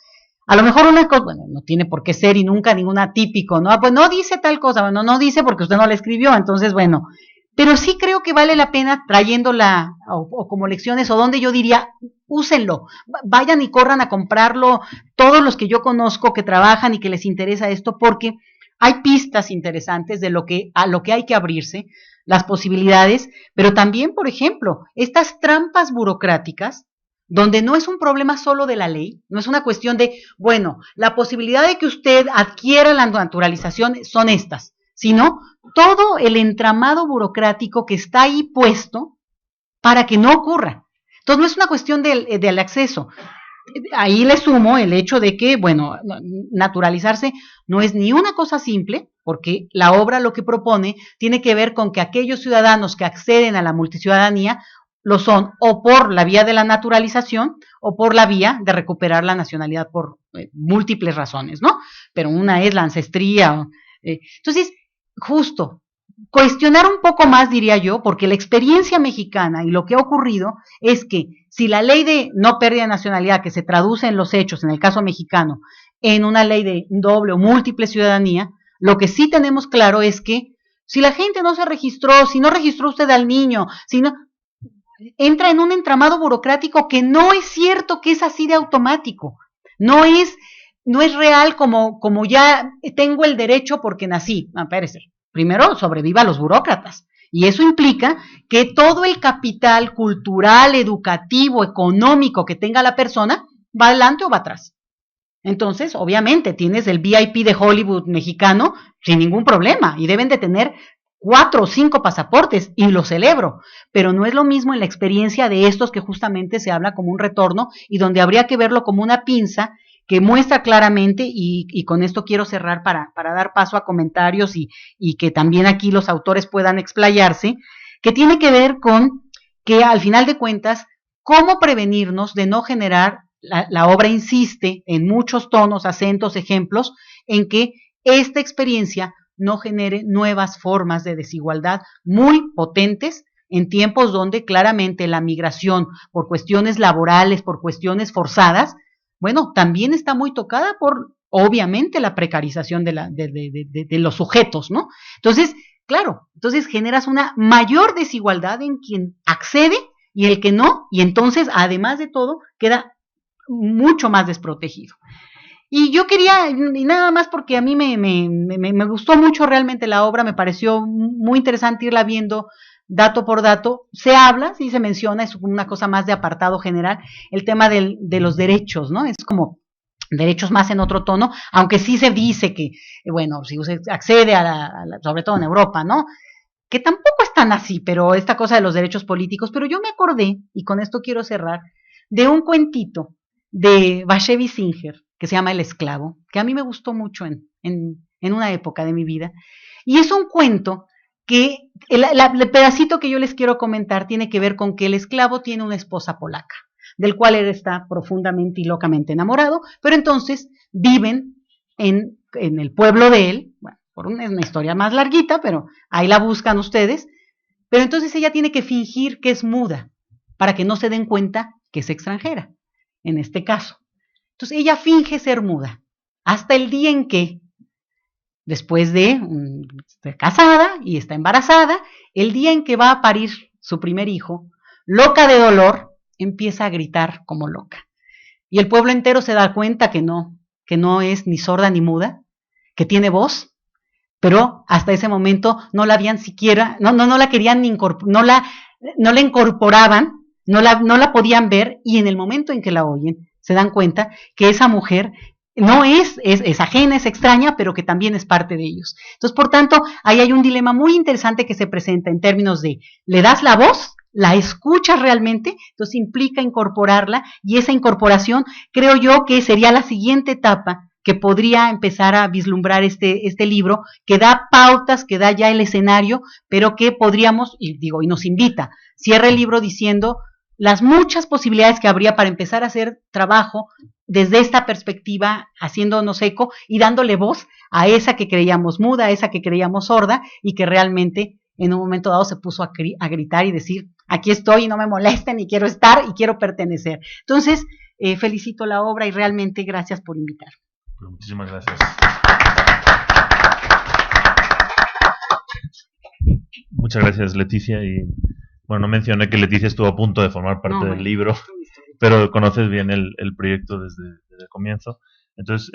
A lo mejor una cosa, bueno, no tiene por qué ser y nunca ninguna típico, ¿no? Pues no dice tal cosa, bueno, no dice porque usted no la escribió, entonces, bueno, pero sí creo que vale la pena trayéndola o como lecciones, o donde yo diría, úsenlo, vayan y corran a comprarlo, todos los que yo conozco que trabajan y que les interesa esto, porque hay pistas interesantes de a lo que hay que abrirse, las posibilidades, pero también, por ejemplo, estas trampas burocráticas, donde no es un problema solo de la ley, no es una cuestión de, bueno, la posibilidad de que usted adquiera la naturalización son estas, sino todo el entramado burocrático que está ahí puesto para que no ocurra. Entonces, no es una cuestión del acceso. Ahí le sumo el hecho de que, bueno, naturalizarse no es ni una cosa simple, porque la obra lo que propone tiene que ver con que aquellos ciudadanos que acceden a la multiciudadanía lo son o por la vía de la naturalización o por la vía de recuperar la nacionalidad por múltiples razones, ¿no? Pero una es la ancestría. Entonces, justo, cuestionar un poco más, diría yo, porque la experiencia mexicana y lo que ha ocurrido es que si la ley de no pérdida de nacionalidad, que se traduce en los hechos, en el caso mexicano, en una ley de doble o múltiple ciudadanía, lo que sí tenemos claro es que si la gente no se registró, si no registró usted al niño, si no, entra en un entramado burocrático que no es cierto que es así de automático, no es real como ya tengo el derecho porque nací. Espérese, primero sobreviva a los burócratas. Y eso implica que todo el capital cultural, educativo, económico que tenga la persona va adelante o va atrás. Entonces, obviamente, tienes el VIP de Hollywood mexicano sin ningún problema y deben de tener 4 o 5 pasaportes y lo celebro, pero no es lo mismo en la experiencia de estos que justamente se habla como un retorno y donde habría que verlo como una pinza que muestra claramente, y con esto quiero cerrar para dar paso a comentarios y que también aquí los autores puedan explayarse, que tiene que ver con que al final de cuentas, cómo prevenirnos de no generar, la obra insiste en muchos tonos, acentos, ejemplos, en que esta experiencia no genere nuevas formas de desigualdad muy potentes en tiempos donde claramente la migración por cuestiones laborales, por cuestiones forzadas, bueno, también está muy tocada por, obviamente, la precarización de los sujetos, ¿no? Entonces, claro, entonces generas una mayor desigualdad en quien accede y el que no, y entonces, además de todo, queda mucho más desprotegido. Y yo quería, y nada más porque a mí me gustó mucho realmente la obra, me pareció muy interesante irla viendo dato por dato, se habla, sí se menciona, es una cosa más de apartado general, el tema de los derechos, ¿no? Es como derechos más en otro tono, aunque sí se dice que, bueno, si usted accede sobre todo en Europa, ¿no? Que tampoco es tan así, pero esta cosa de los derechos políticos, pero yo me acordé, y con esto quiero cerrar, de un cuentito de Bashevis Singer, que se llama El Esclavo, que a mí me gustó mucho en una época de mi vida, y es un cuento que el pedacito que yo les quiero comentar tiene que ver con que el esclavo tiene una esposa polaca, del cual él está profundamente y locamente enamorado, pero entonces viven en el pueblo de él. Bueno, es una historia más larguita, pero ahí la buscan ustedes. Pero entonces ella tiene que fingir que es muda para que no se den cuenta que es extranjera, en este caso. Entonces ella finge ser muda hasta el día en que, después de estar casada y está embarazada, el día en que va a parir su primer hijo, loca de dolor, empieza a gritar como loca. Y el pueblo entero se da cuenta que no es ni sorda ni muda, que tiene voz, pero hasta ese momento no la habían siquiera, no la querían ni no la incorporaban, no la podían ver, y en el momento en que la oyen, se dan cuenta que esa mujer no es ajena, es extraña, pero que también es parte de ellos. Entonces, por tanto, ahí hay un dilema muy interesante que se presenta en términos de, ¿le das la voz? ¿La escuchas realmente? Entonces implica incorporarla, y esa incorporación creo yo que sería la siguiente etapa que podría empezar a vislumbrar este libro, que da pautas, que da ya el escenario, pero que podríamos, y nos invita, cierra el libro diciendo las muchas posibilidades que habría para empezar a hacer trabajo desde esta perspectiva, haciéndonos eco y dándole voz a esa que creíamos muda, a esa que creíamos sorda, y que realmente en un momento dado se puso a gritar y decir, aquí estoy y no me molesten y quiero estar y quiero pertenecer. Entonces, felicito la obra y realmente gracias por invitarme. Muchísimas gracias. Muchas gracias, Leticia. Y bueno, no mencioné que Leticia estuvo a punto de formar parte del libro, pero conoces bien el proyecto desde el comienzo. Entonces,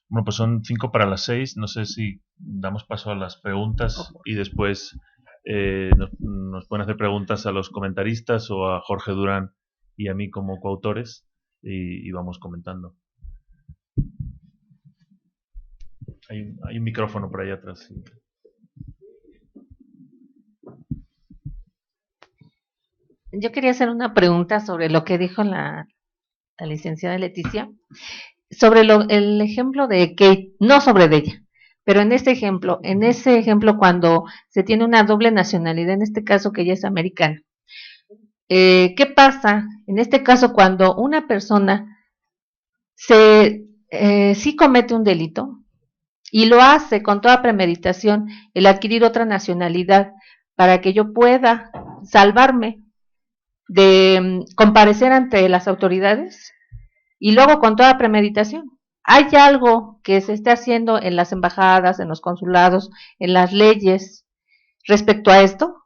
bueno, pues son 5 para las 6. No sé si damos paso a las preguntas y después nos pueden hacer preguntas a los comentaristas o a Jorge Durán y a mí como coautores, y vamos comentando. Hay un micrófono por ahí atrás. Sí. Yo quería hacer una pregunta sobre lo que dijo la licenciada Leticia, sobre el ejemplo de Kate, no sobre de ella, pero en ese ejemplo cuando se tiene una doble nacionalidad, en este caso que ella es americana, ¿qué pasa en este caso cuando una persona sí comete un delito y lo hace con toda premeditación, el adquirir otra nacionalidad para que yo pueda salvarme de comparecer ante las autoridades, y luego con toda premeditación? ¿Hay algo que se esté haciendo en las embajadas, en los consulados, en las leyes respecto a esto,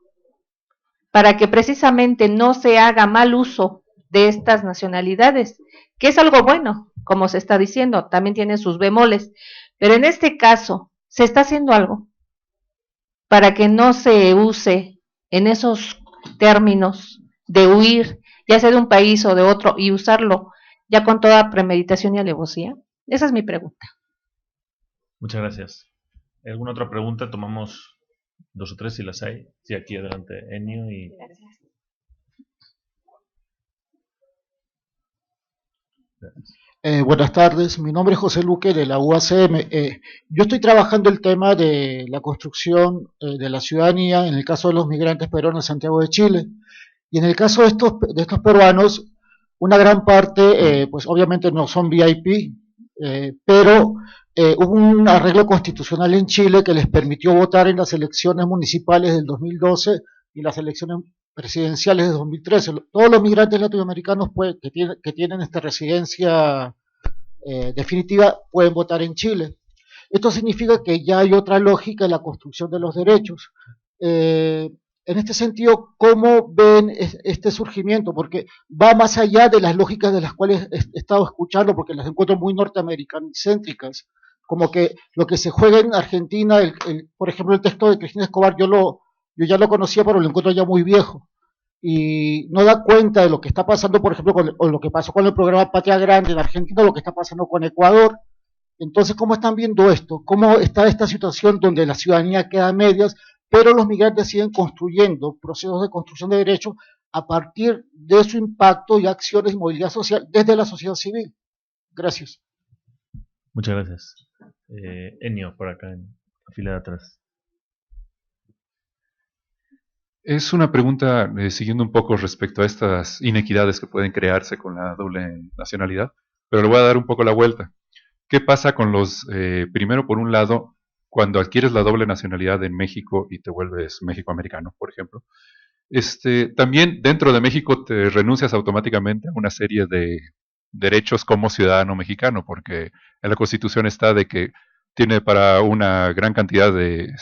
para que precisamente no se haga mal uso de estas nacionalidades, que es algo bueno, como se está diciendo, también tiene sus bemoles, pero en este caso se está haciendo algo para que no se use en esos términos de huir, ya sea de un país o de otro, y usarlo ya con toda premeditación y alevosía? Esa es mi pregunta. Muchas gracias. ¿Hay alguna otra pregunta? Tomamos 2 o 3 si las hay. Sí, aquí adelante, Enio. Gracias. Buenas tardes, mi nombre es José Luque de la UACM. Yo estoy trabajando el tema de la construcción de la ciudadanía en el caso de los migrantes peruanos en Santiago de Chile. Y en el caso de estos peruanos, una gran parte, pues obviamente no son VIP, pero hubo un arreglo constitucional en Chile que les permitió votar en las elecciones municipales del 2012 y las elecciones presidenciales de 2013. Todos los migrantes latinoamericanos que tienen esta residencia definitiva pueden votar en Chile. Esto significa que ya hay otra lógica en la construcción de los derechos. En este sentido, ¿cómo ven este surgimiento? Porque va más allá de las lógicas de las cuales he estado escuchando, porque las encuentro muy norteamericano-céntricas. Como que lo que se juega en Argentina, por ejemplo, el texto de Cristina Escobar, yo ya lo conocía, pero lo encuentro ya muy viejo. Y no da cuenta de lo que está pasando, por ejemplo, o lo que pasó con el programa Patria Grande en Argentina, o lo que está pasando con Ecuador. Entonces, ¿cómo están viendo esto? ¿Cómo está esta situación donde la ciudadanía queda a medias, pero los migrantes siguen construyendo procesos de construcción de derechos a partir de su impacto y acciones y movilidad social desde la sociedad civil? Gracias. Muchas gracias. Enio, por acá en la fila de atrás. Es una pregunta siguiendo un poco respecto a estas inequidades que pueden crearse con la doble nacionalidad, pero le voy a dar un poco la vuelta. ¿Qué pasa con los, primero por un lado, cuando adquieres la doble nacionalidad en México y te vuelves mexicoamericano, por ejemplo? También dentro de México te renuncias automáticamente a una serie de derechos como ciudadano mexicano, porque en la Constitución está de que tiene para una gran cantidad de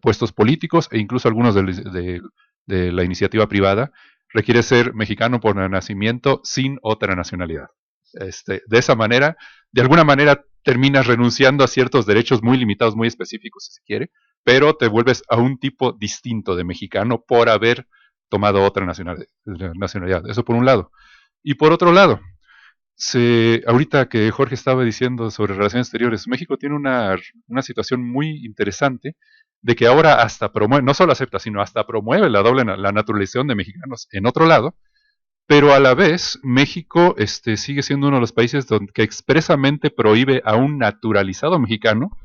puestos políticos e incluso algunos de la iniciativa privada, requiere ser mexicano por nacimiento sin otra nacionalidad. De esa manera, de alguna manera terminas renunciando a ciertos derechos muy limitados, muy específicos, si se quiere, pero te vuelves a un tipo distinto de mexicano por haber tomado otra nacionalidad. Eso por un lado. Y por otro lado, ahorita que Jorge estaba diciendo sobre relaciones exteriores, México tiene una situación muy interesante de que ahora hasta promueve, no solo acepta, sino hasta promueve la naturalización de mexicanos en otro lado, pero a la vez México sigue siendo uno de los países que expresamente prohíbe a un naturalizado mexicano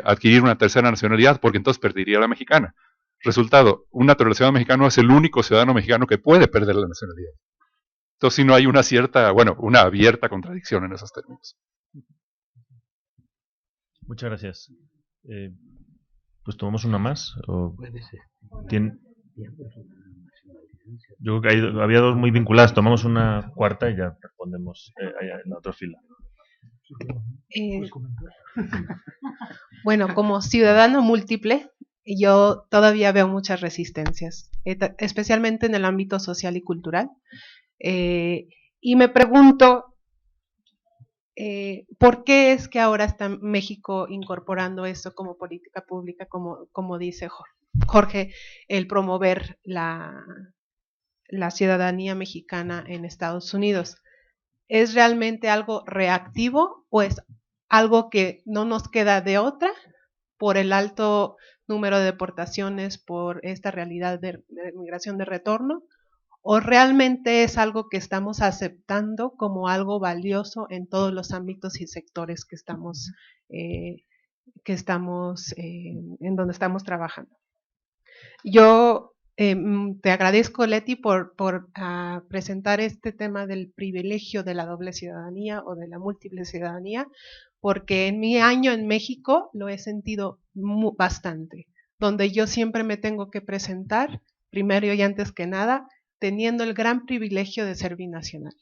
adquirir una tercera nacionalidad, porque entonces perdería la mexicana. Resultado, un naturalizado mexicano es el único ciudadano mexicano que puede perder la nacionalidad. Entonces, si no hay una abierta contradicción en esos términos. Muchas gracias. Pues tomamos una más. Puede ser. Yo creo que había dos muy vinculadas. Tomamos una cuarta y ya respondemos allá en la otra fila. Bueno, como ciudadano múltiple, yo todavía veo muchas resistencias, especialmente en el ámbito social y cultural. Y me pregunto, ¿por qué es que ahora está México incorporando esto como política pública, como dice Jorge, el promover la ciudadanía mexicana en Estados Unidos? ¿Es realmente algo reactivo o es algo que no nos queda de otra por el alto número de deportaciones, por esta realidad de migración de retorno? ¿O realmente es algo que estamos aceptando como algo valioso en todos los ámbitos y sectores que estamos en donde estamos trabajando? Yo te agradezco, Leti, por presentar este tema del privilegio de la doble ciudadanía o de la múltiple ciudadanía, porque en mi año en México lo he sentido bastante, donde yo siempre me tengo que presentar, primero y antes que nada, teniendo el gran privilegio de ser binacional.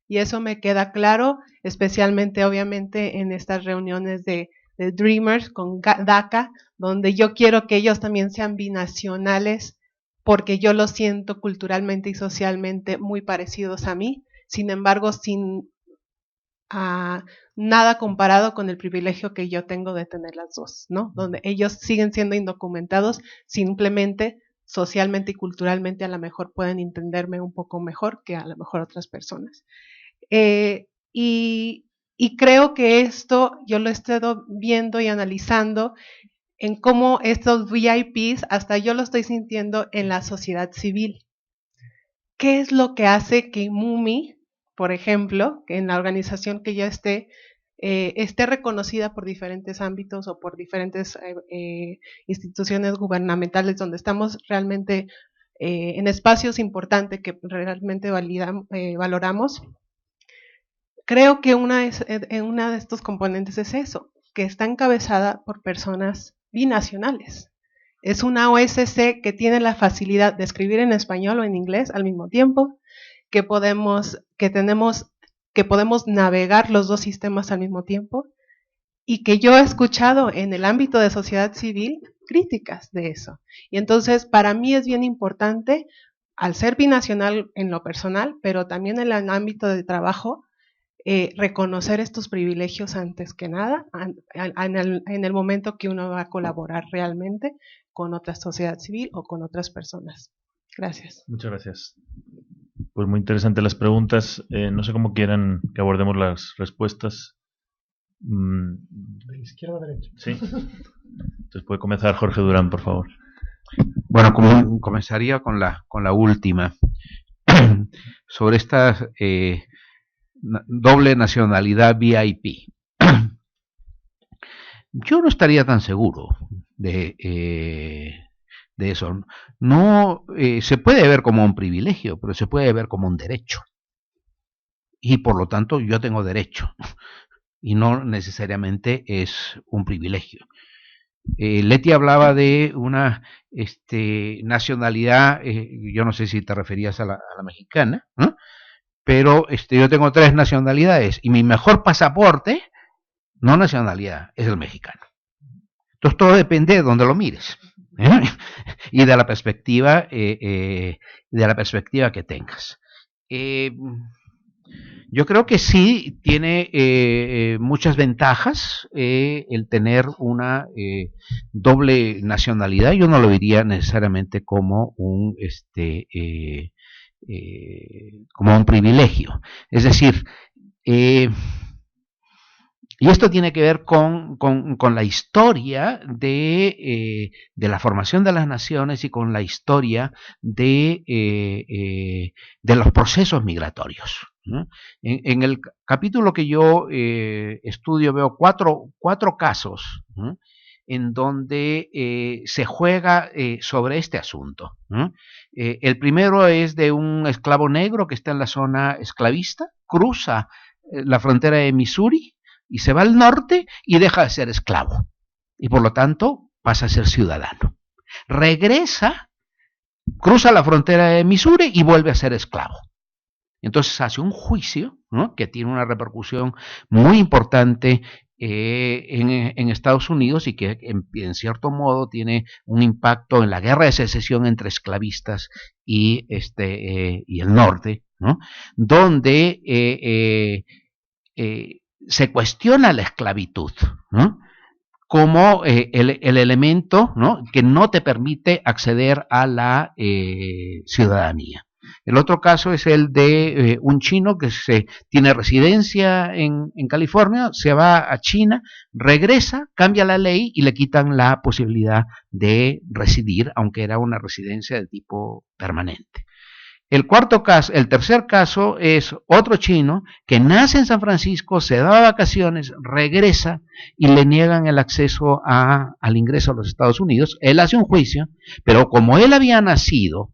Y eso me queda claro, especialmente obviamente en estas reuniones de Dreamers con DACA, donde yo quiero que ellos también sean binacionales, porque yo los siento culturalmente y socialmente muy parecidos a mí, sin embargo, sin nada comparado con el privilegio que yo tengo de tener las dos, ¿no? Donde ellos siguen siendo indocumentados, simplemente socialmente y culturalmente a lo mejor pueden entenderme un poco mejor que a lo mejor otras personas. Y creo que esto yo lo he estado viendo y analizando en cómo estos VIPs, hasta yo lo estoy sintiendo en la sociedad civil. ¿Qué es lo que hace que MUMI, por ejemplo, que en la organización que ya esté reconocida por diferentes ámbitos o por diferentes instituciones gubernamentales donde estamos realmente en espacios importantes que realmente valoramos? Creo que una de estos componentes es eso, que está encabezada por personas binacionales. Es una OSC que tiene la facilidad de escribir en español o en inglés al mismo tiempo, que podemos navegar los dos sistemas al mismo tiempo, y que yo he escuchado en el ámbito de sociedad civil críticas de eso. Y entonces para mí es bien importante, al ser binacional en lo personal, pero también en el ámbito de trabajo, reconocer estos privilegios antes que nada, en el momento que uno va a colaborar realmente con otra sociedad civil o con otras personas. Gracias. Muchas gracias. Pues muy interesantes las preguntas. No sé cómo quieran que abordemos las respuestas. De izquierda a derecha. Sí. Entonces puede comenzar Jorge Durán, por favor. Bueno, comenzaría con la última. Sobre esta doble nacionalidad VIP. Yo no estaría tan seguro de eso. No se puede ver como un privilegio, pero se puede ver como un derecho. Y por lo tanto yo tengo derecho. y no necesariamente es un privilegio. Leti hablaba de una nacionalidad, yo no sé si te referías a la mexicana, ¿no? Pero yo tengo 3 nacionalidades y mi mejor pasaporte, no nacionalidad, es el mexicano. Entonces todo depende de dónde lo mires, ¿eh? Y de la perspectiva que tengas. Yo creo que sí tiene muchas ventajas el tener una doble nacionalidad. Yo no lo diría necesariamente como un privilegio. Es decir, y esto tiene que ver con la historia de la formación de las naciones y con la historia de los procesos migratorios, ¿no? En el capítulo que yo estudio veo cuatro casos, ¿no?, en donde se juega sobre este asunto, ¿no? El primero es de un esclavo negro que está en la zona esclavista, cruza la frontera de Missouri y se va al norte y deja de ser esclavo, y por lo tanto pasa a ser ciudadano. Regresa, cruza la frontera de Missouri y vuelve a ser esclavo. Entonces hace un juicio, ¿no?, que tiene una repercusión muy importante en Estados Unidos, y que en cierto modo tiene un impacto en la guerra de secesión entre esclavistas y el norte, ¿no?, donde se cuestiona la esclavitud, ¿no?, como el elemento, ¿no?, que no te permite acceder a la ciudadanía. El otro caso es el de un chino que tiene residencia en California, se va a China, regresa, cambia la ley y le quitan la posibilidad de residir, aunque era una residencia de tipo permanente. El tercer caso es otro chino que nace en San Francisco, se da vacaciones, regresa y le niegan el acceso al ingreso a los Estados Unidos. Él hace un juicio, pero como él había nacido,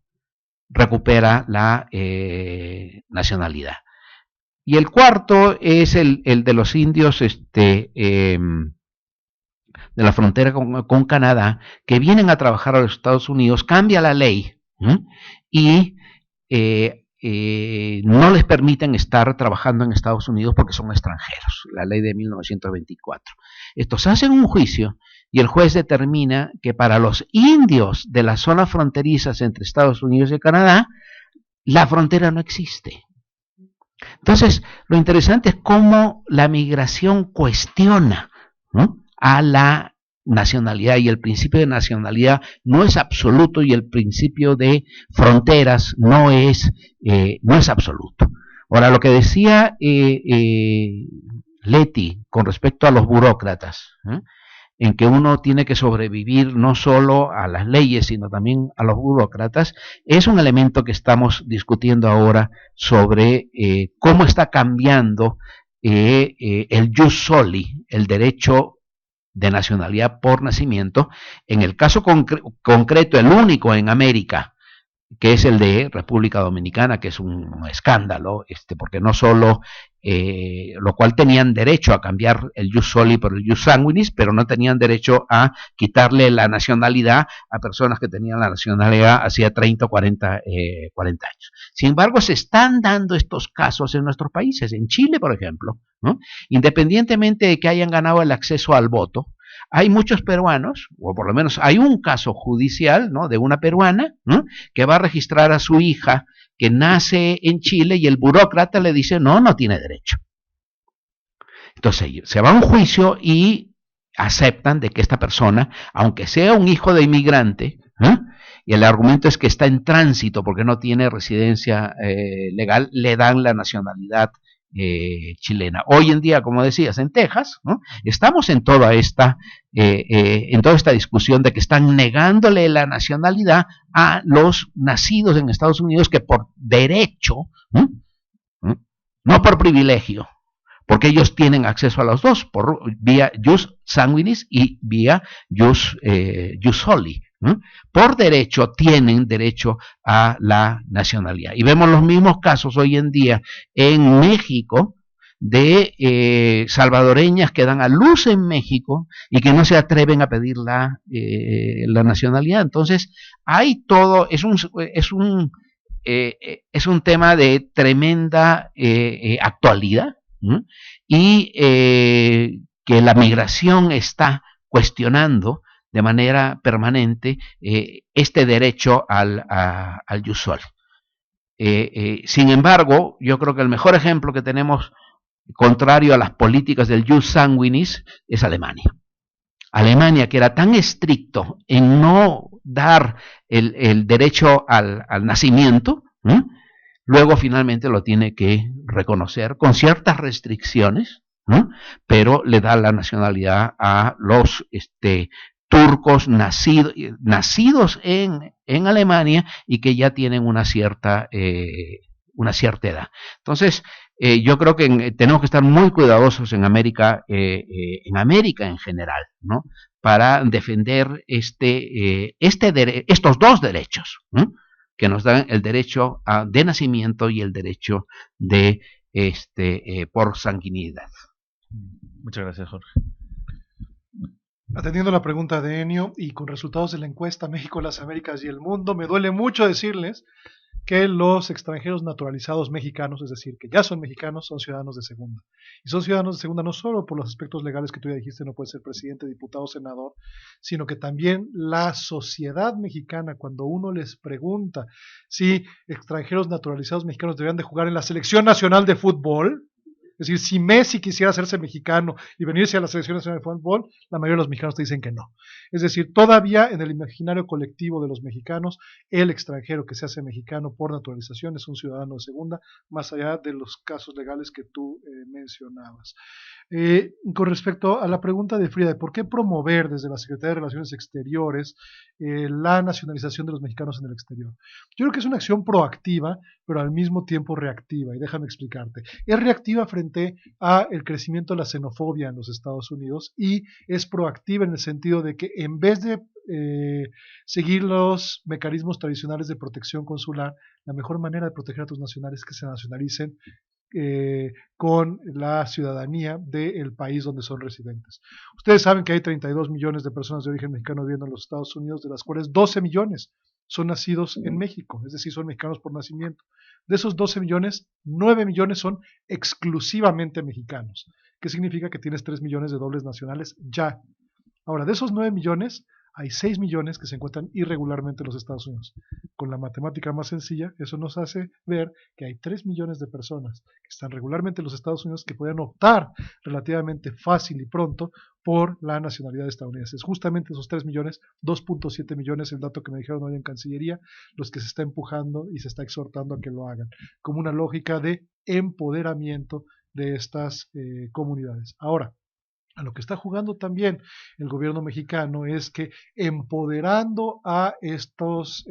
recupera la nacionalidad. Y el cuarto es el de los indios de la frontera con Canadá, que vienen a trabajar a los Estados Unidos, cambia la ley, ¿eh?, y no les permiten estar trabajando en Estados Unidos porque son extranjeros, la ley de 1924. Estos hacen un juicio y el juez determina que para los indios de las zonas fronterizas entre Estados Unidos y Canadá, la frontera no existe. Entonces, lo interesante es cómo la migración cuestiona, ¿no?, a la nacionalidad, y el principio de nacionalidad no es absoluto y el principio de fronteras no es absoluto. Ahora, lo que decía Leti con respecto a los burócratas, en que uno tiene que sobrevivir no solo a las leyes, sino también a los burócratas, es un elemento que estamos discutiendo ahora sobre cómo está cambiando el jus soli, el derecho de nacionalidad por nacimiento, en el caso concreto, el único en América, que es el de República Dominicana, que es un escándalo, porque no solo, lo cual tenían derecho a cambiar el jus soli por el jus sanguinis, pero no tenían derecho a quitarle la nacionalidad a personas que tenían la nacionalidad hacía 30 o 40 años. Sin embargo, se están dando estos casos en nuestros países, en Chile, por ejemplo, ¿no?, independientemente de que hayan ganado el acceso al voto. Hay muchos peruanos, o por lo menos hay un caso judicial, ¿no?, de una peruana, ¿no?, que va a registrar a su hija que nace en Chile, y el burócrata le dice no tiene derecho. Entonces se va a un juicio y aceptan de que esta persona, aunque sea un hijo de inmigrante, y el argumento es que está en tránsito porque no tiene residencia legal, le dan la nacionalidad chilena. Hoy en día, como decías, en Texas, ¿no?, estamos en toda esta discusión de que están negándole la nacionalidad a los nacidos en Estados Unidos, que por derecho, no por privilegio, porque ellos tienen acceso a los dos, vía jus sanguinis y vía jus soli. Por derecho tienen derecho a la nacionalidad. Y vemos los mismos casos hoy en día en México de salvadoreñas que dan a luz en México y que no se atreven a pedir la nacionalidad. Entonces, hay todo, es un tema de tremenda actualidad, ¿no? Y que la migración está cuestionando de manera permanente este derecho al ius-sol. Sin embargo, yo creo que el mejor ejemplo que tenemos, contrario a las políticas del ius sanguinis, es Alemania. Alemania, que era tan estricto en no dar el derecho al nacimiento, ¿eh? Luego finalmente lo tiene que reconocer con ciertas restricciones, ¿no? Pero le da la nacionalidad a los turcos nacidos en Alemania y que ya tienen una cierta edad. Entonces, yo creo que tenemos que estar muy cuidadosos en América en general, ¿no? Para defender estos dos derechos, ¿no? Que nos dan el derecho de nacimiento y el derecho de por sanguinidad. Muchas gracias, Jorge. Atendiendo la pregunta de Enio y con resultados de la encuesta México, las Américas y el mundo, me duele mucho decirles que los extranjeros naturalizados mexicanos, es decir, que ya son mexicanos, son ciudadanos de segunda. Y son ciudadanos de segunda no solo por los aspectos legales que tú ya dijiste, no puede ser presidente, diputado, senador, sino que también la sociedad mexicana, cuando uno les pregunta si extranjeros naturalizados mexicanos deberían de jugar en la selección nacional de fútbol, es decir, si Messi quisiera hacerse mexicano y venirse a la selección nacional de fútbol, la mayoría de los mexicanos te dicen que no. Es decir, todavía en el imaginario colectivo de los mexicanos, el extranjero que se hace mexicano por naturalización es un ciudadano de segunda, más allá de los casos legales que tú mencionabas. Con respecto a la pregunta de Frida, ¿por qué promover desde la Secretaría de Relaciones Exteriores la nacionalización de los mexicanos en el exterior? Yo creo que es una acción proactiva, pero al mismo tiempo reactiva, y déjame explicarte. Es reactiva frente a el crecimiento de la xenofobia en los Estados Unidos y es proactiva en el sentido de que en vez de seguir los mecanismos tradicionales de protección consular, la mejor manera de proteger a tus nacionales es que se nacionalicen con la ciudadanía del país donde son residentes. Ustedes saben que hay 32 millones de personas de origen mexicano viviendo en los Estados Unidos, de las cuales 12 millones son nacidos en México, es decir, son mexicanos por nacimiento. De esos 12 millones, 9 millones son exclusivamente mexicanos, que significa que tienes 3 millones de dobles nacionales ya. Ahora, de esos 9 millones, hay 6 millones que se encuentran irregularmente en los Estados Unidos. Con la matemática más sencilla, eso nos hace ver que hay 3 millones de personas que están regularmente en los Estados Unidos que pueden optar relativamente fácil y pronto por la nacionalidad estadounidense. Es justamente esos 3 millones, 2.7 millones, el dato que me dijeron hoy en Cancillería, los que se está empujando y se está exhortando a que lo hagan, como una lógica de empoderamiento de estas comunidades. Ahora, a lo que está jugando también el gobierno mexicano es que empoderando a estos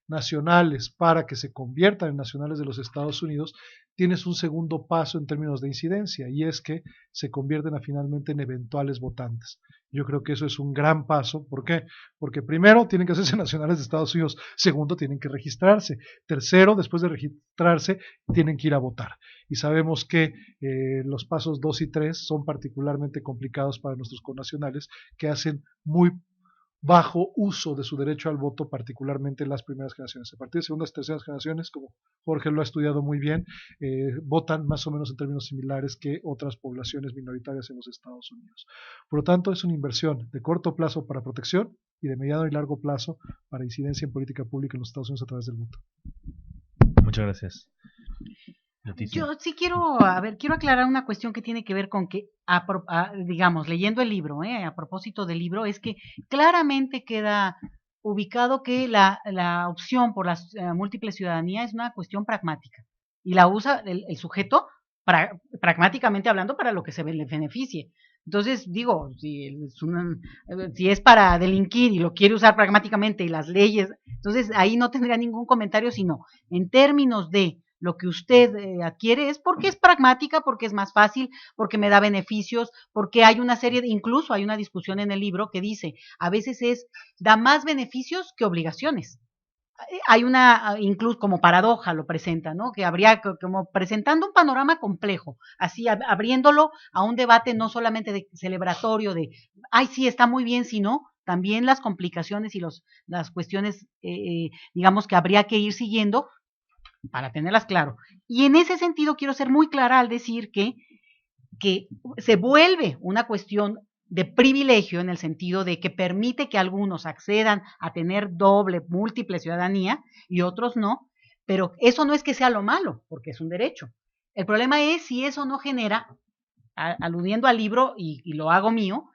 nacionales para que se conviertan en nacionales de los Estados Unidos, tienes un segundo paso en términos de incidencia y es que se convierten finalmente en eventuales votantes. Yo creo que eso es un gran paso. ¿Por qué? Porque primero tienen que hacerse nacionales de Estados Unidos, segundo tienen que registrarse, tercero después de registrarse tienen que ir a votar. Y sabemos que los pasos 2 y 3 son particularmente complicados para nuestros connacionales que hacen muy bajo uso de su derecho al voto, particularmente en las primeras generaciones. A partir de segundas y terceras generaciones, como Jorge lo ha estudiado muy bien, votan más o menos en términos similares que otras poblaciones minoritarias en los Estados Unidos. Por lo tanto, es una inversión de corto plazo para protección y de mediano y largo plazo para incidencia en política pública en los Estados Unidos a través del voto. Muchas gracias. Yo sí quiero aclarar una cuestión que tiene que ver con que, digamos, leyendo el libro, a propósito del libro, es que claramente queda ubicado que la opción por la múltiple ciudadanía es una cuestión pragmática y la usa el sujeto pragmáticamente hablando para lo que se le beneficie. Entonces, digo, si es para delinquir y lo quiere usar pragmáticamente y las leyes, entonces ahí no tendría ningún comentario, sino en términos de lo que usted adquiere es porque es pragmática, porque es más fácil, porque me da beneficios, porque hay una serie incluso hay una discusión en el libro que dice, a veces da más beneficios que obligaciones. hay una, incluso como paradoja lo presenta, ¿no? Que habría como presentando un panorama complejo, así abriéndolo a un debate no solamente de celebratorio de, ay, sí, está muy bien, sino también las complicaciones y las cuestiones, digamos, que habría que ir siguiendo para tenerlas claro. Y en ese sentido quiero ser muy clara al decir que se vuelve una cuestión de privilegio en el sentido de que permite que algunos accedan a tener doble, múltiple ciudadanía y otros no, pero eso no es que sea lo malo, porque es un derecho. El problema es si eso no genera, aludiendo al libro, y lo hago mío,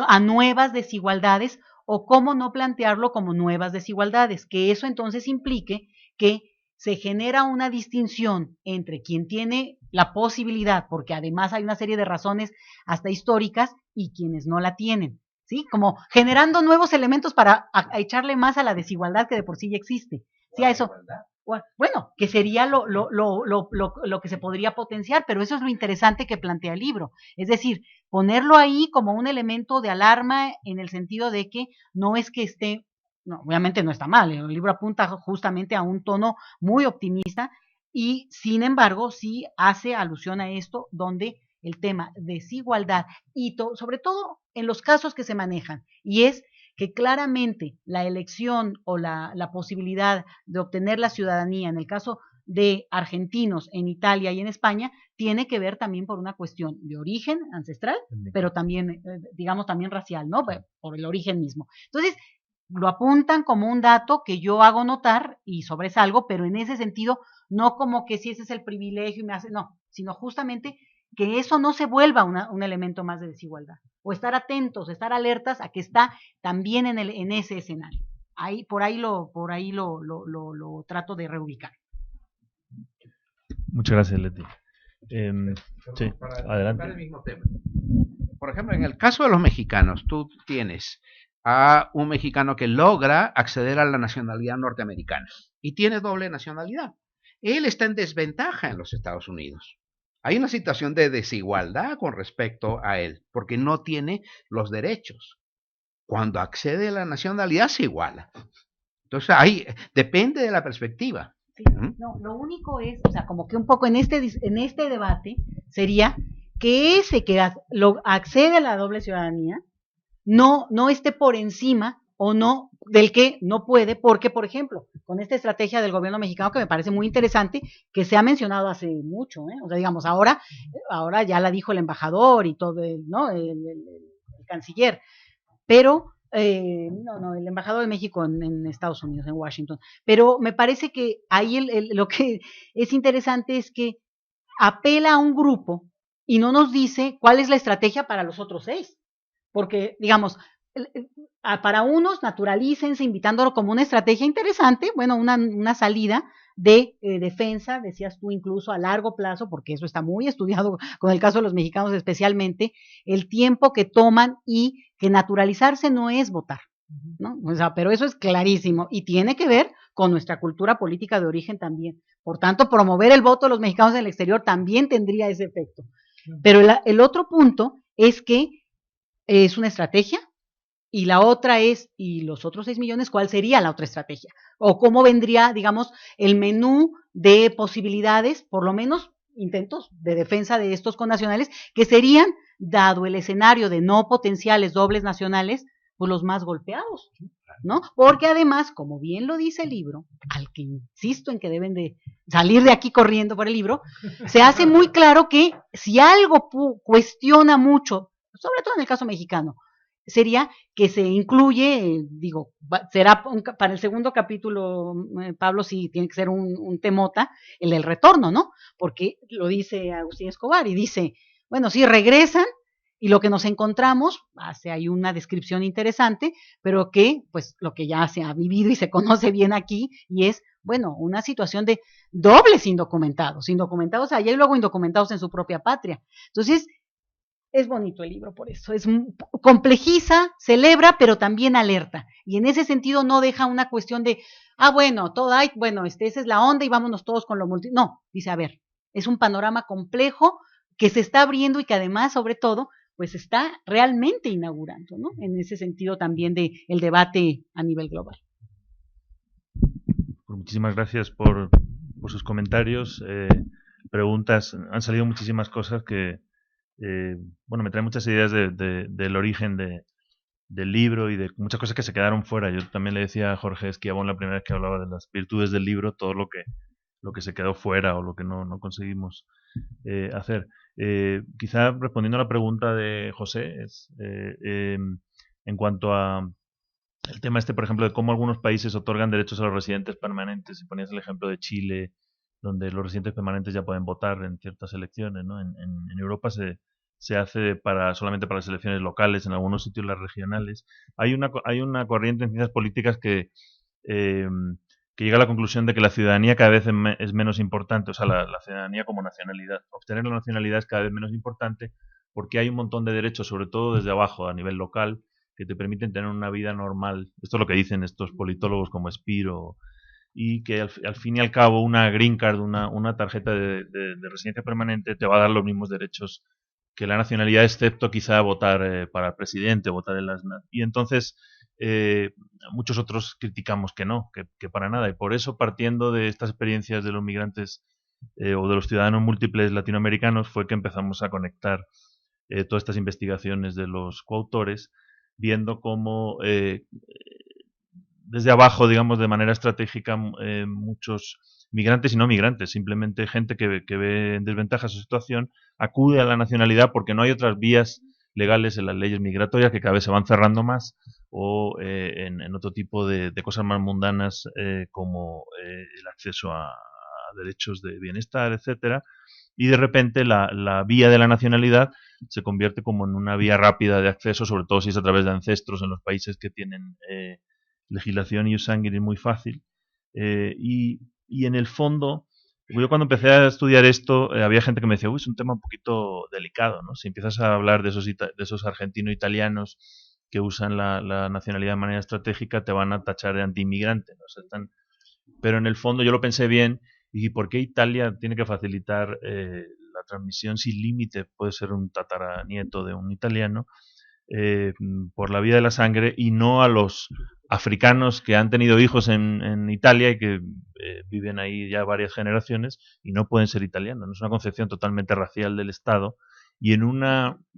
a nuevas desigualdades o cómo no plantearlo como nuevas desigualdades, que eso entonces implique que se genera una distinción entre quien tiene la posibilidad, porque además hay una serie de razones hasta históricas, y quienes no la tienen, ¿sí? Como generando nuevos elementos para echarle más a la desigualdad que de por sí ya existe. ¿Sí? A eso, bueno, que sería lo que se podría potenciar, pero eso es lo interesante que plantea el libro. Es decir, ponerlo ahí como un elemento de alarma en el sentido de que no es que esté, no, obviamente no está mal, el libro apunta justamente a un tono muy optimista y sin embargo sí hace alusión a esto donde el tema desigualdad y sobre todo en los casos que se manejan, y es que claramente la elección o la posibilidad de obtener la ciudadanía en el caso de argentinos en Italia y en España tiene que ver también por una cuestión de origen ancestral, pero también, digamos, también racial, ¿no? Por el origen mismo. Entonces, lo apuntan como un dato que yo hago notar y sobresalgo, pero en ese sentido, no como que si ese es el privilegio y me hace, no, sino justamente que eso no se vuelva un elemento más de desigualdad, o estar atentos, estar alertas a que está también en ese escenario. Por ahí lo trato de reubicar. Muchas gracias, Leti. Sí, adelante. Por ejemplo, en el caso de los mexicanos, tú tienes a un mexicano que logra acceder a la nacionalidad norteamericana y tiene doble nacionalidad. Él está en desventaja en los Estados Unidos. Hay una situación de desigualdad con respecto a él, porque no tiene los derechos. Cuando accede a la nacionalidad se iguala. Entonces, ahí depende de la perspectiva. Sí, no, lo único es, o sea, como que un poco en este debate sería que ese que accede a la doble ciudadanía no esté por encima o no del que no puede, porque, por ejemplo, con esta estrategia del gobierno mexicano que me parece muy interesante, que se ha mencionado hace mucho, o sea, digamos, ahora ya la dijo el embajador y todo, ¿no? El canciller, pero no, el embajador de México en Estados Unidos, en Washington, pero me parece que ahí lo que es interesante es que apela a un grupo y no nos dice cuál es la estrategia para los otros 6. Porque, digamos, para unos naturalícense invitándolo como una estrategia interesante, bueno, una salida de defensa, decías tú, incluso a largo plazo, porque eso está muy estudiado con el caso de los mexicanos especialmente, el tiempo que toman y que naturalizarse no es votar, ¿no? O sea, pero eso es clarísimo y tiene que ver con nuestra cultura política de origen también. Por tanto, promover el voto de los mexicanos en el exterior también tendría ese efecto. Pero el otro punto es que es una estrategia, y la otra es, ¿y los otros 6 millones cuál sería la otra estrategia? O cómo vendría, digamos, el menú de posibilidades, por lo menos intentos de defensa de estos connacionales, que serían, dado el escenario de no potenciales dobles nacionales, pues los más golpeados, ¿no? Porque además, como bien lo dice el libro, al que insisto en que deben de salir de aquí corriendo por el libro, se hace muy claro que si algo cuestiona mucho, sobre todo en el caso mexicano, sería que se incluye, digo, será para el segundo capítulo, Pablo, sí tiene que ser un temota, el del retorno, ¿no? Porque lo dice Agustín Escobar y dice, bueno, sí regresan y lo que nos encontramos, hace ahí una descripción interesante, pero que, pues, lo que ya se ha vivido y se conoce bien aquí, y es, bueno, una situación de dobles indocumentados allá y luego indocumentados en su propia patria. Entonces, es bonito el libro por eso, complejiza, celebra, pero también alerta, y en ese sentido no deja una cuestión de, bueno, esa es la onda y vámonos todos con lo no, dice, a ver, es un panorama complejo que se está abriendo y que además, sobre todo, pues está realmente inaugurando, ¿no? En ese sentido también de el debate a nivel global. muchísimas gracias por sus comentarios, preguntas. Han salido muchísimas cosas que, bueno, me traen muchas ideas del origen del libro y de muchas cosas que se quedaron fuera. Yo también le decía a Jorge Esquiabón la primera vez que hablaba de las virtudes del libro, todo lo que se quedó fuera o lo que no conseguimos hacer. Quizá respondiendo a la pregunta de José, en cuanto a el tema por ejemplo, de cómo algunos países otorgan derechos a los residentes permanentes, y ponías el ejemplo de Chile, donde los residentes permanentes ya pueden votar en ciertas elecciones, ¿no? En Europa se hace solamente para las elecciones locales, en algunos sitios las regionales. Hay una corriente en ciencias políticas que llega a la conclusión de que la ciudadanía cada vez es menos importante, o sea, la ciudadanía como nacionalidad. Obtener la nacionalidad es cada vez menos importante porque hay un montón de derechos, sobre todo desde abajo, a nivel local, que te permiten tener una vida normal. Esto es lo que dicen estos politólogos como Spiro, y que al fin y al cabo una green card, una tarjeta de residencia permanente te va a dar los mismos derechos que la nacionalidad, excepto quizá votar para presidente, votar en las... Y entonces muchos otros criticamos que no, que para nada. Y por eso, partiendo de estas experiencias de los migrantes o de los ciudadanos múltiples latinoamericanos, fue que empezamos a conectar todas estas investigaciones de los coautores, viendo cómo desde abajo, digamos, de manera estratégica, muchos migrantes y no migrantes, simplemente gente que ve en desventaja su situación, acude a la nacionalidad porque no hay otras vías legales en las leyes migratorias, que cada vez se van cerrando más, o en otro tipo de cosas más mundanas, como el acceso a derechos de bienestar, etcétera. Y de repente la vía de la nacionalidad se convierte como en una vía rápida de acceso, sobre todo si es a través de ancestros en los países que tienen legislación ius sanguinis muy fácil. Y en el fondo, yo cuando empecé a estudiar esto, había gente que me decía, uy, es un tema un poquito delicado, ¿no? Si empiezas a hablar de esos argentino-italianos que usan la nacionalidad de manera estratégica, te van a tachar de anti-inmigrante, ¿no? O sea, pero en el fondo yo lo pensé bien, y ¿por qué Italia tiene que facilitar la transmisión sin límite? Puede ser un tataranieto de un italiano, por la vía de la sangre, y no a los africanos que han tenido hijos en Italia y que viven ahí ya varias generaciones y no pueden ser italianos. No es una concepción totalmente racial del Estado. Y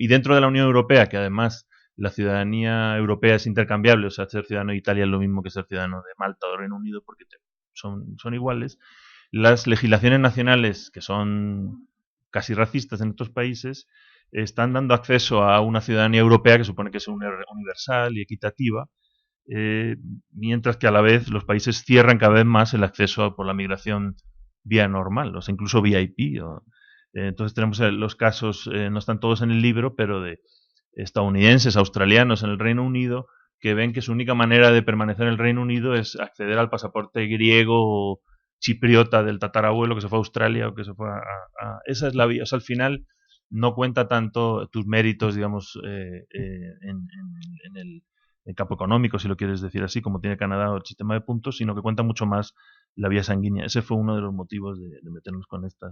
dentro de la Unión Europea, que además la ciudadanía europea es intercambiable, o sea, ser ciudadano de Italia es lo mismo que ser ciudadano de Malta o de Reino Unido, porque son iguales. Las legislaciones nacionales, que son casi racistas en estos países, están dando acceso a una ciudadanía europea que supone que es universal y equitativa, mientras que a la vez los países cierran cada vez más el acceso por la migración vía normal, o sea, incluso VIP. Entonces tenemos los casos, no están todos en el libro, pero de estadounidenses, australianos en el Reino Unido, que ven que su única manera de permanecer en el Reino Unido es acceder al pasaporte griego o chipriota del tatarabuelo que se fue a Australia o que se fue esa es la vía. O sea, al final no cuenta tanto tus méritos, digamos, en el campo económico, si lo quieres decir así, como tiene Canadá o el sistema de puntos, sino que cuenta mucho más la vía sanguínea. Ese fue uno de los motivos de meternos con este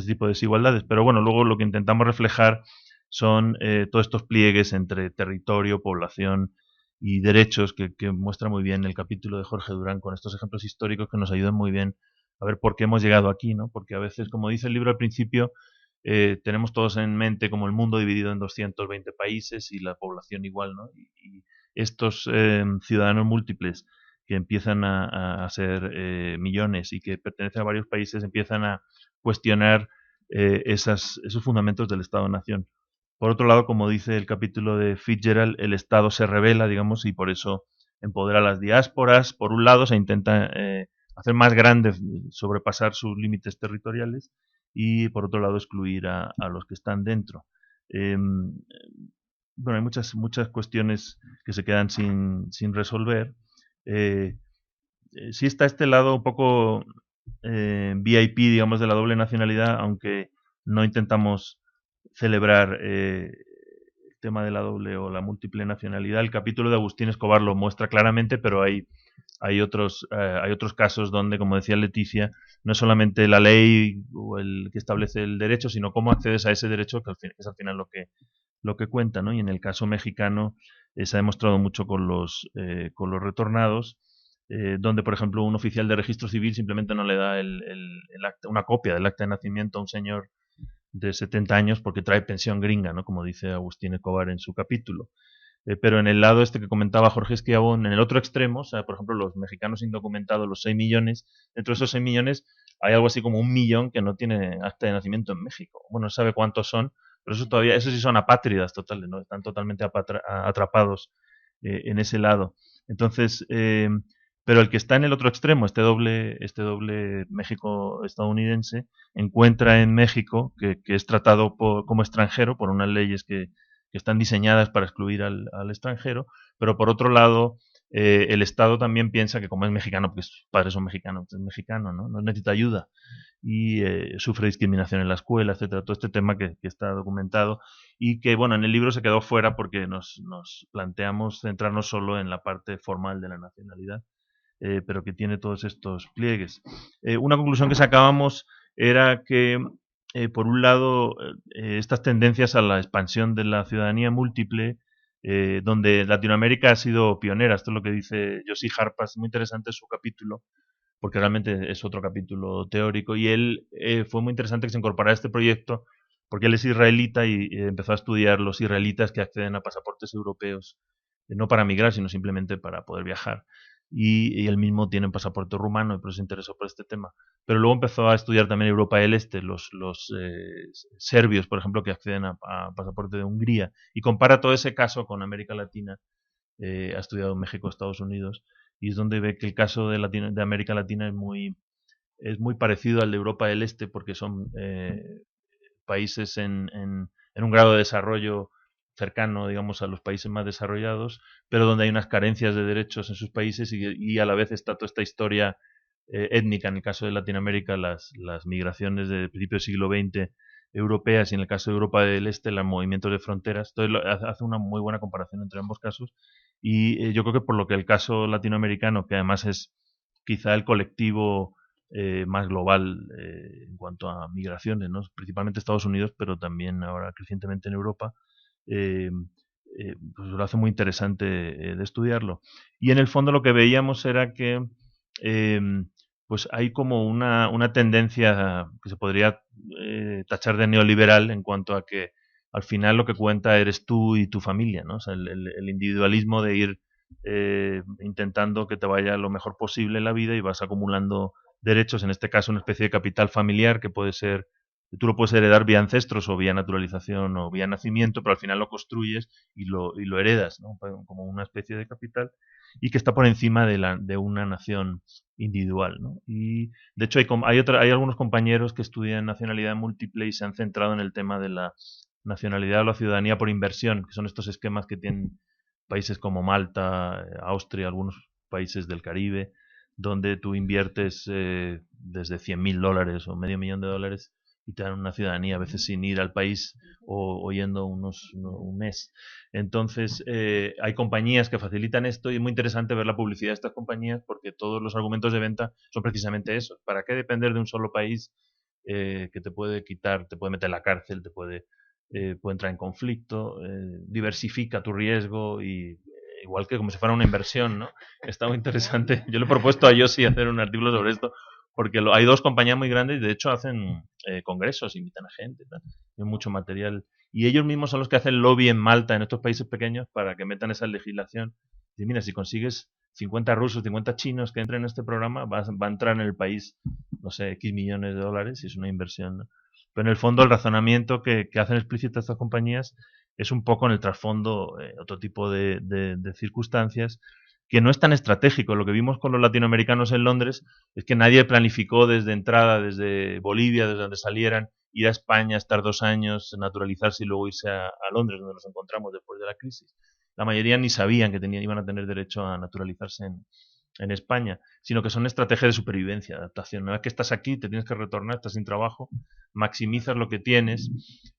tipo de desigualdades. Pero bueno, luego lo que intentamos reflejar son todos estos pliegues entre territorio, población y derechos que muestra muy bien el capítulo de Jorge Durán, con estos ejemplos históricos que nos ayudan muy bien a ver por qué hemos llegado aquí, ¿no? Porque a veces, como dice el libro al principio, tenemos todos en mente como el mundo dividido en 220 países y la población igual, ¿no? Y estos ciudadanos múltiples que empiezan a ser millones y que pertenecen a varios países empiezan a cuestionar esos fundamentos del Estado-Nación. Por otro lado, como dice el capítulo de Fitzgerald, el Estado se revela, digamos, y por eso empodera a las diásporas. Por un lado, se intenta hacer más grandes, sobrepasar sus límites territoriales, y por otro lado, excluir a los que están dentro. Bueno, hay muchas cuestiones que se quedan sin resolver. Sí está este lado un poco VIP, digamos, de la doble nacionalidad, aunque no intentamos celebrar el tema de la doble o la múltiple nacionalidad. El capítulo de Agustín Escobar lo muestra claramente, pero hay otros casos donde, como decía Leticia, no es solamente la ley o el que establece el derecho, sino cómo accedes a ese derecho, que es al final lo que cuenta, ¿no? Y en el caso mexicano se ha demostrado mucho con los retornados, donde, por ejemplo, un oficial de registro civil simplemente no le da una copia del acta de nacimiento a un señor de 70 años porque trae pensión gringa, ¿no? Como dice Agustín Escobar en su capítulo. Pero en el lado este que comentaba Jorge Esquiabón, en el otro extremo, o sea, por ejemplo, los mexicanos indocumentados, los 6 millones, dentro de esos 6 millones hay algo así como 1 millón que no tiene acta de nacimiento en México. Bueno, no sabe cuántos son, pero esos sí son apátridas totales, ¿no? Están totalmente atrapados en ese lado. Entonces, pero el que está en el otro extremo, este doble México estadounidense, encuentra en México que es tratado como extranjero por unas leyes que están diseñadas para excluir al extranjero, pero por otro lado, el Estado también piensa que como es mexicano, porque sus padres son mexicanos, es mexicano, ¿no? No necesita ayuda y sufre discriminación en la escuela, etcétera. Todo este tema que está documentado y que, bueno, en el libro se quedó fuera porque nos planteamos centrarnos solo en la parte formal de la nacionalidad, pero que tiene todos estos pliegues. Una conclusión que sacábamos era que, por un lado, estas tendencias a la expansión de la ciudadanía múltiple, donde Latinoamérica ha sido pionera, esto es lo que dice Josie Harpas, muy interesante su capítulo, porque realmente es otro capítulo teórico, y él fue muy interesante que se incorporara a este proyecto, porque él es israelita y empezó a estudiar los israelitas que acceden a pasaportes europeos, no para migrar, sino simplemente para poder viajar. Y él mismo tiene un pasaporte rumano y por eso se interesó por este tema. Pero luego empezó a estudiar también Europa del Este, los serbios, por ejemplo, que acceden a pasaporte de Hungría, y compara todo ese caso con América Latina. Ha estudiado México, Estados Unidos, y es donde ve que el caso de América Latina es muy parecido al de Europa del Este, porque son países en un grado de desarrollo cercano, digamos, a los países más desarrollados, pero donde hay unas carencias de derechos en sus países y a la vez está toda esta historia étnica. En el caso de Latinoamérica, las migraciones de principio del siglo XX europeas, y en el caso de Europa del Este, los movimientos de fronteras. Entonces hace una muy buena comparación entre ambos casos, y yo creo que por lo que el caso latinoamericano, que además es quizá el colectivo más global en cuanto a migraciones, ¿no? Principalmente Estados Unidos, pero también ahora crecientemente en Europa, pues lo hace muy interesante de estudiarlo. Y en el fondo lo que veíamos era que pues hay como una tendencia que se podría tachar de neoliberal en cuanto a que al final lo que cuenta eres tú y tu familia, ¿no? O sea, el individualismo de ir intentando que te vaya lo mejor posible en la vida y vas acumulando derechos, en este caso una especie de capital familiar que puede ser, tú lo puedes heredar vía ancestros o vía naturalización o vía nacimiento, pero al final lo construyes y lo heredas, ¿no? Como una especie de capital, y que está por encima de una nación individual, ¿no? Y de hecho hay algunos compañeros que estudian nacionalidad múltiple y se han centrado en el tema de la nacionalidad o la ciudadanía por inversión, que son estos esquemas que tienen países como Malta, Austria, algunos países del Caribe, donde tú inviertes desde $100.000 o $500,000 y te dan una ciudadanía, a veces sin ir al país o yendo un mes. Entonces, hay compañías que facilitan esto y es muy interesante ver la publicidad de estas compañías porque todos los argumentos de venta son precisamente eso. ¿Para qué depender de un solo país que te puede quitar, te puede meter en la cárcel, puede entrar en conflicto? Diversifica tu riesgo y igual que como si fuera una inversión, ¿no? Está muy interesante. Yo le he propuesto a Yossi hacer un artículo sobre esto, porque hay dos compañías muy grandes y de hecho hacen congresos, invitan a gente, tal, hay mucho material. Y ellos mismos son los que hacen lobby en Malta, en estos países pequeños, para que metan esa legislación. Y mira, si consigues 50 rusos, 50 chinos que entren en este programa, va a entrar en el país, no sé, X millones de dólares y es una inversión, ¿no? Pero en el fondo el razonamiento que hacen explícito estas compañías es un poco en el trasfondo otro tipo de circunstancias que no es tan estratégico. Lo que vimos con los latinoamericanos en Londres es que nadie planificó desde entrada, desde Bolivia, desde donde salieran, ir a España, estar 2 años, naturalizarse y luego irse a Londres, donde nos encontramos después de la crisis. La mayoría ni sabían que iban a tener derecho a naturalizarse en España, sino que son estrategias de supervivencia, adaptación. Una vez que estás aquí, te tienes que retornar, estás sin trabajo, maximizas lo que tienes.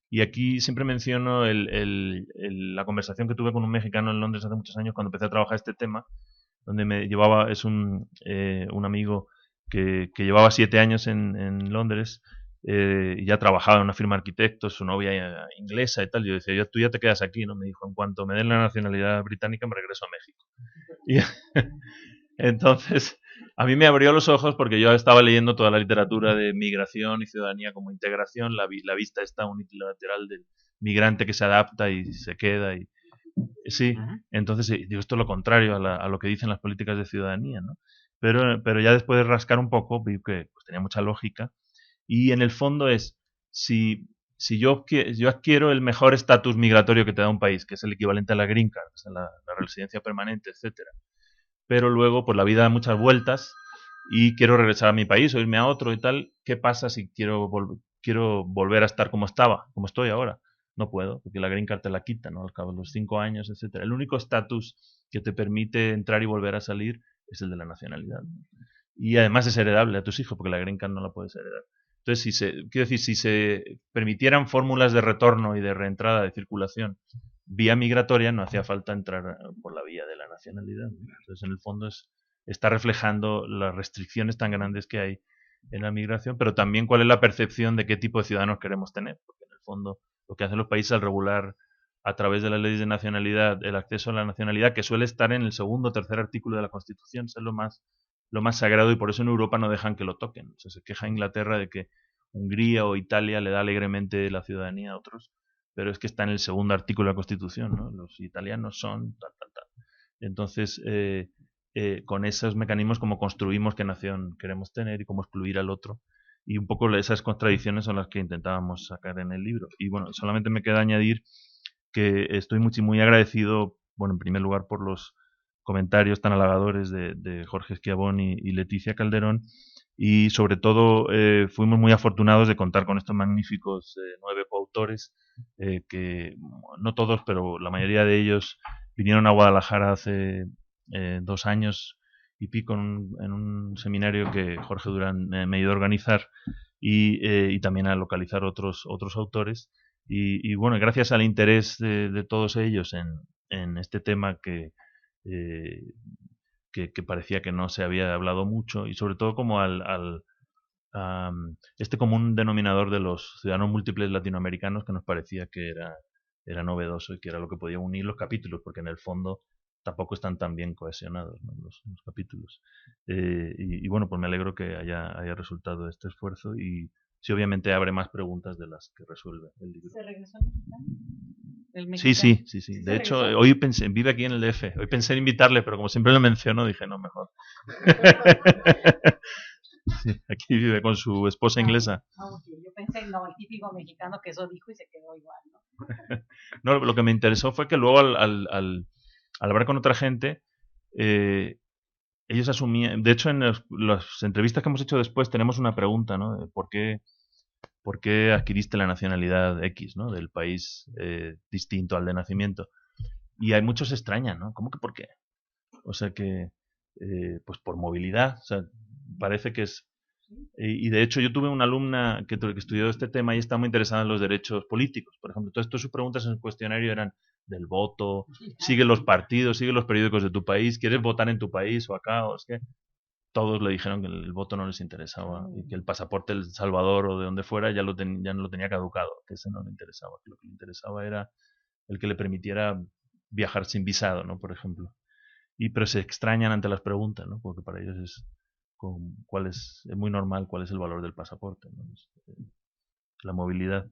Y aquí siempre menciono la conversación que tuve con un mexicano en Londres hace muchos años cuando empecé a trabajar este tema, donde me llevaba, es un amigo que llevaba 7 años en Londres, y ya trabajaba en una firma de arquitectos, su novia inglesa y tal. Yo decía, tú ya te quedas aquí, ¿no? Me dijo, en cuanto me den la nacionalidad británica me regreso a México. Entonces, a mí me abrió los ojos porque yo estaba leyendo toda la literatura de migración y ciudadanía como integración, la vista esta unilateral del migrante que se adapta y se queda. Y sí, entonces digo, esto es lo contrario a lo que dicen las políticas de ciudadanía, ¿no? Pero ya después de rascar un poco, vi que pues, tenía mucha lógica. Y en el fondo es, si yo adquiero el mejor estatus migratorio que te da un país, que es el equivalente a la green card, o sea, la residencia permanente, etcétera, pero luego pues la vida da muchas vueltas y quiero regresar a mi país o irme a otro y tal, ¿qué pasa si quiero volver a estar como estaba, como estoy ahora? No puedo, porque la green card te la quita, ¿no? Al cabo de los 5 años, etcétera. El único estatus que te permite entrar y volver a salir es el de la nacionalidad, ¿no? Y además es heredable a tus hijos, porque la green card no la puedes heredar. Entonces, quiero decir, si se permitieran fórmulas de retorno y de reentrada, de circulación, vía migratoria, no hacía falta entrar por la vía de la nacionalidad. Entonces, en el fondo está reflejando las restricciones tan grandes que hay en la migración, pero también cuál es la percepción de qué tipo de ciudadanos queremos tener, porque en el fondo lo que hacen los países al regular a través de las leyes de nacionalidad el acceso a la nacionalidad, que suele estar en el segundo o tercer artículo de la Constitución, es lo más sagrado, y por eso en Europa no dejan que lo toquen. O sea, se queja Inglaterra de que Hungría o Italia le da alegremente la ciudadanía a otros, pero es que está en el segundo artículo de la Constitución, ¿no? Los italianos son tal, tal, tal. Entonces, con esos mecanismos, cómo construimos qué nación queremos tener y cómo excluir al otro. Y un poco esas contradicciones son las que intentábamos sacar en el libro. Y bueno, solamente me queda añadir que estoy muy agradecido, bueno, en primer lugar por los comentarios tan halagadores de Jorge Schiavón y Leticia Calderón, y sobre todo fuimos muy afortunados de contar con estos magníficos 9 coautores, que no todos, pero la mayoría de ellos vinieron a Guadalajara hace 2 años y pico en un seminario que Jorge Durán me ayudó a organizar, y también a localizar otros autores. Y bueno, gracias al interés de todos ellos en este tema que parecía que no se había hablado mucho, y sobre todo como este común denominador de los ciudadanos múltiples latinoamericanos, que nos parecía que era novedoso y que era lo que podía unir los capítulos, porque en el fondo tampoco están tan bien cohesionados, ¿no? los capítulos. Y bueno, pues me alegro que haya resultado este esfuerzo, y sí, obviamente abre más preguntas de las que resuelve el libro. ¿Se regresó al mexicano? Sí. De hecho, hoy vive aquí en el DF. Hoy pensé en invitarle, pero como siempre lo menciono, dije, no, mejor. Sí, aquí vive con su esposa inglesa. Yo pensé, el típico mexicano que eso dijo y se quedó igual, ¿no? No, lo que me interesó fue que luego al hablar con otra gente, ellos asumían, de hecho en las entrevistas que hemos hecho después tenemos una pregunta, ¿no? ¿Por qué adquiriste la nacionalidad X, ¿no? Del país distinto al de nacimiento? Y hay muchos se extrañan, ¿no? ¿Cómo que por qué? O sea que, pues por movilidad, o sea, parece que es... Y de hecho yo tuve una alumna que estudió este tema y está muy interesada en los derechos políticos, por ejemplo. Entonces todas sus preguntas en el cuestionario eran del voto, sigue los partidos, sigue los periódicos de tu país, ¿quieres votar en tu país o acá? O es que todos le dijeron que el voto no les interesaba y que el pasaporte de El Salvador o de donde fuera ya no lo tenía caducado, que ese no le interesaba, que lo que le interesaba era el que le permitiera viajar sin visado, ¿no? Por ejemplo. Pero se extrañan ante las preguntas, ¿no? Porque para ellos es muy normal cuál es el valor del pasaporte, ¿no? La movilidad.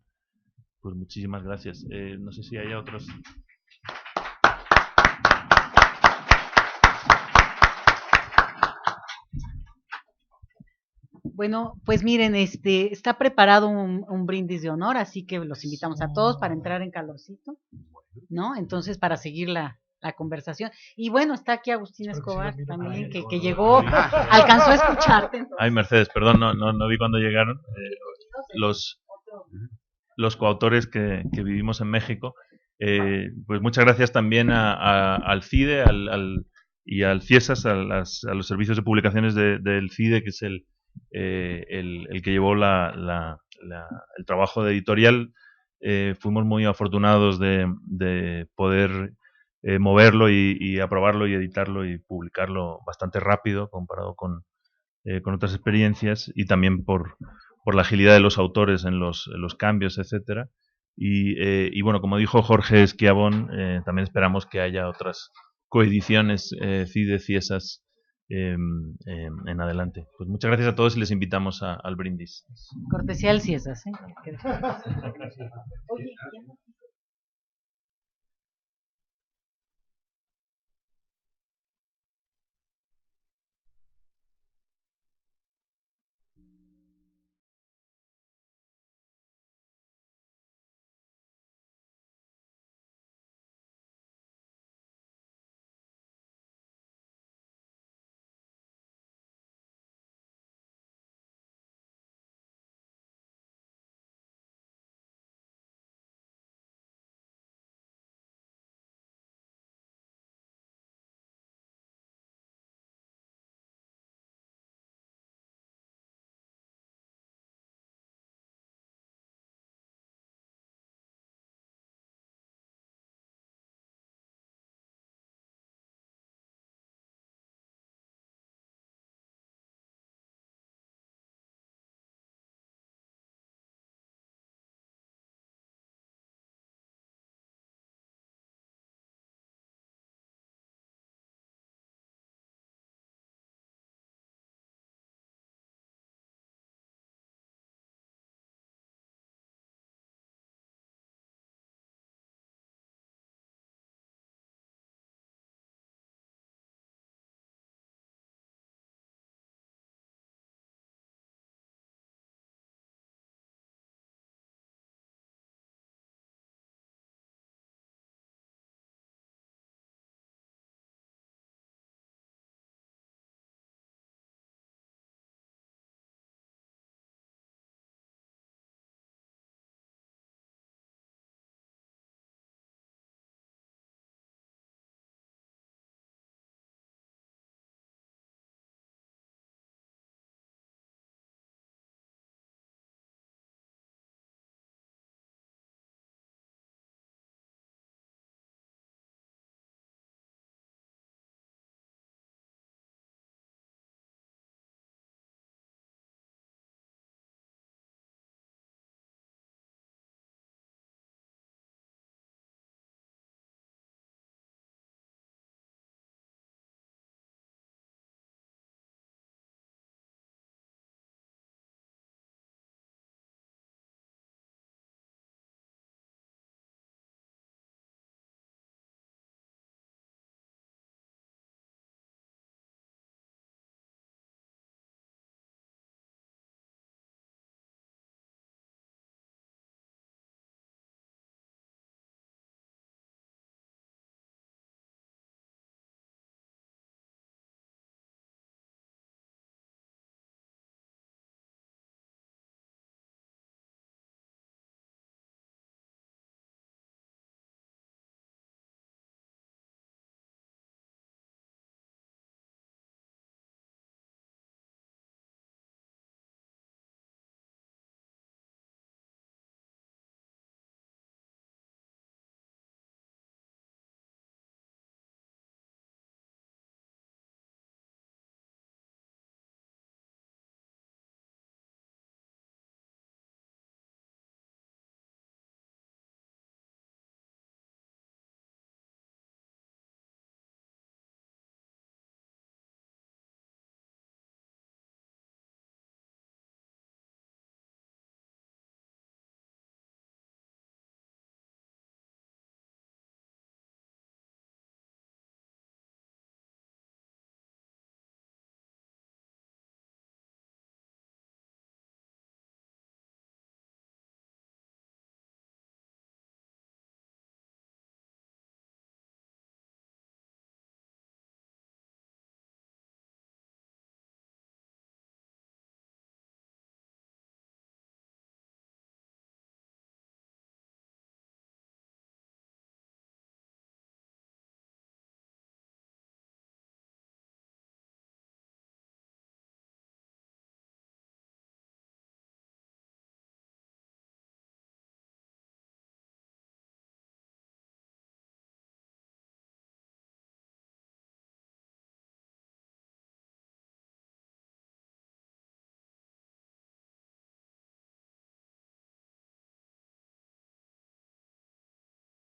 Pues muchísimas gracias. No sé si hay otros. Bueno, pues miren, está preparado un brindis de honor, así que los invitamos a todos para entrar en calorcito, ¿no? Entonces, para seguir la conversación. Y bueno, está aquí Agustín Escobar también, que llegó, alcanzó a escucharte. Entonces. Ay, Mercedes, perdón, no vi cuando llegaron los coautores que vivimos en México. Pues muchas gracias también al CIDE y al CIESAS, a los servicios de publicaciones del CIDE, que es el que llevó el trabajo de editorial. Fuimos muy afortunados de poder moverlo y aprobarlo y editarlo y publicarlo bastante rápido comparado con otras experiencias, y también por la agilidad de los autores en los cambios, etcétera. Y bueno, como dijo Jorge Schiavón, también esperamos que haya otras coediciones CIDE, CIESAS en adelante. Pues muchas gracias a todos y les invitamos al brindis. Cortesía del Ciesas, ¿eh?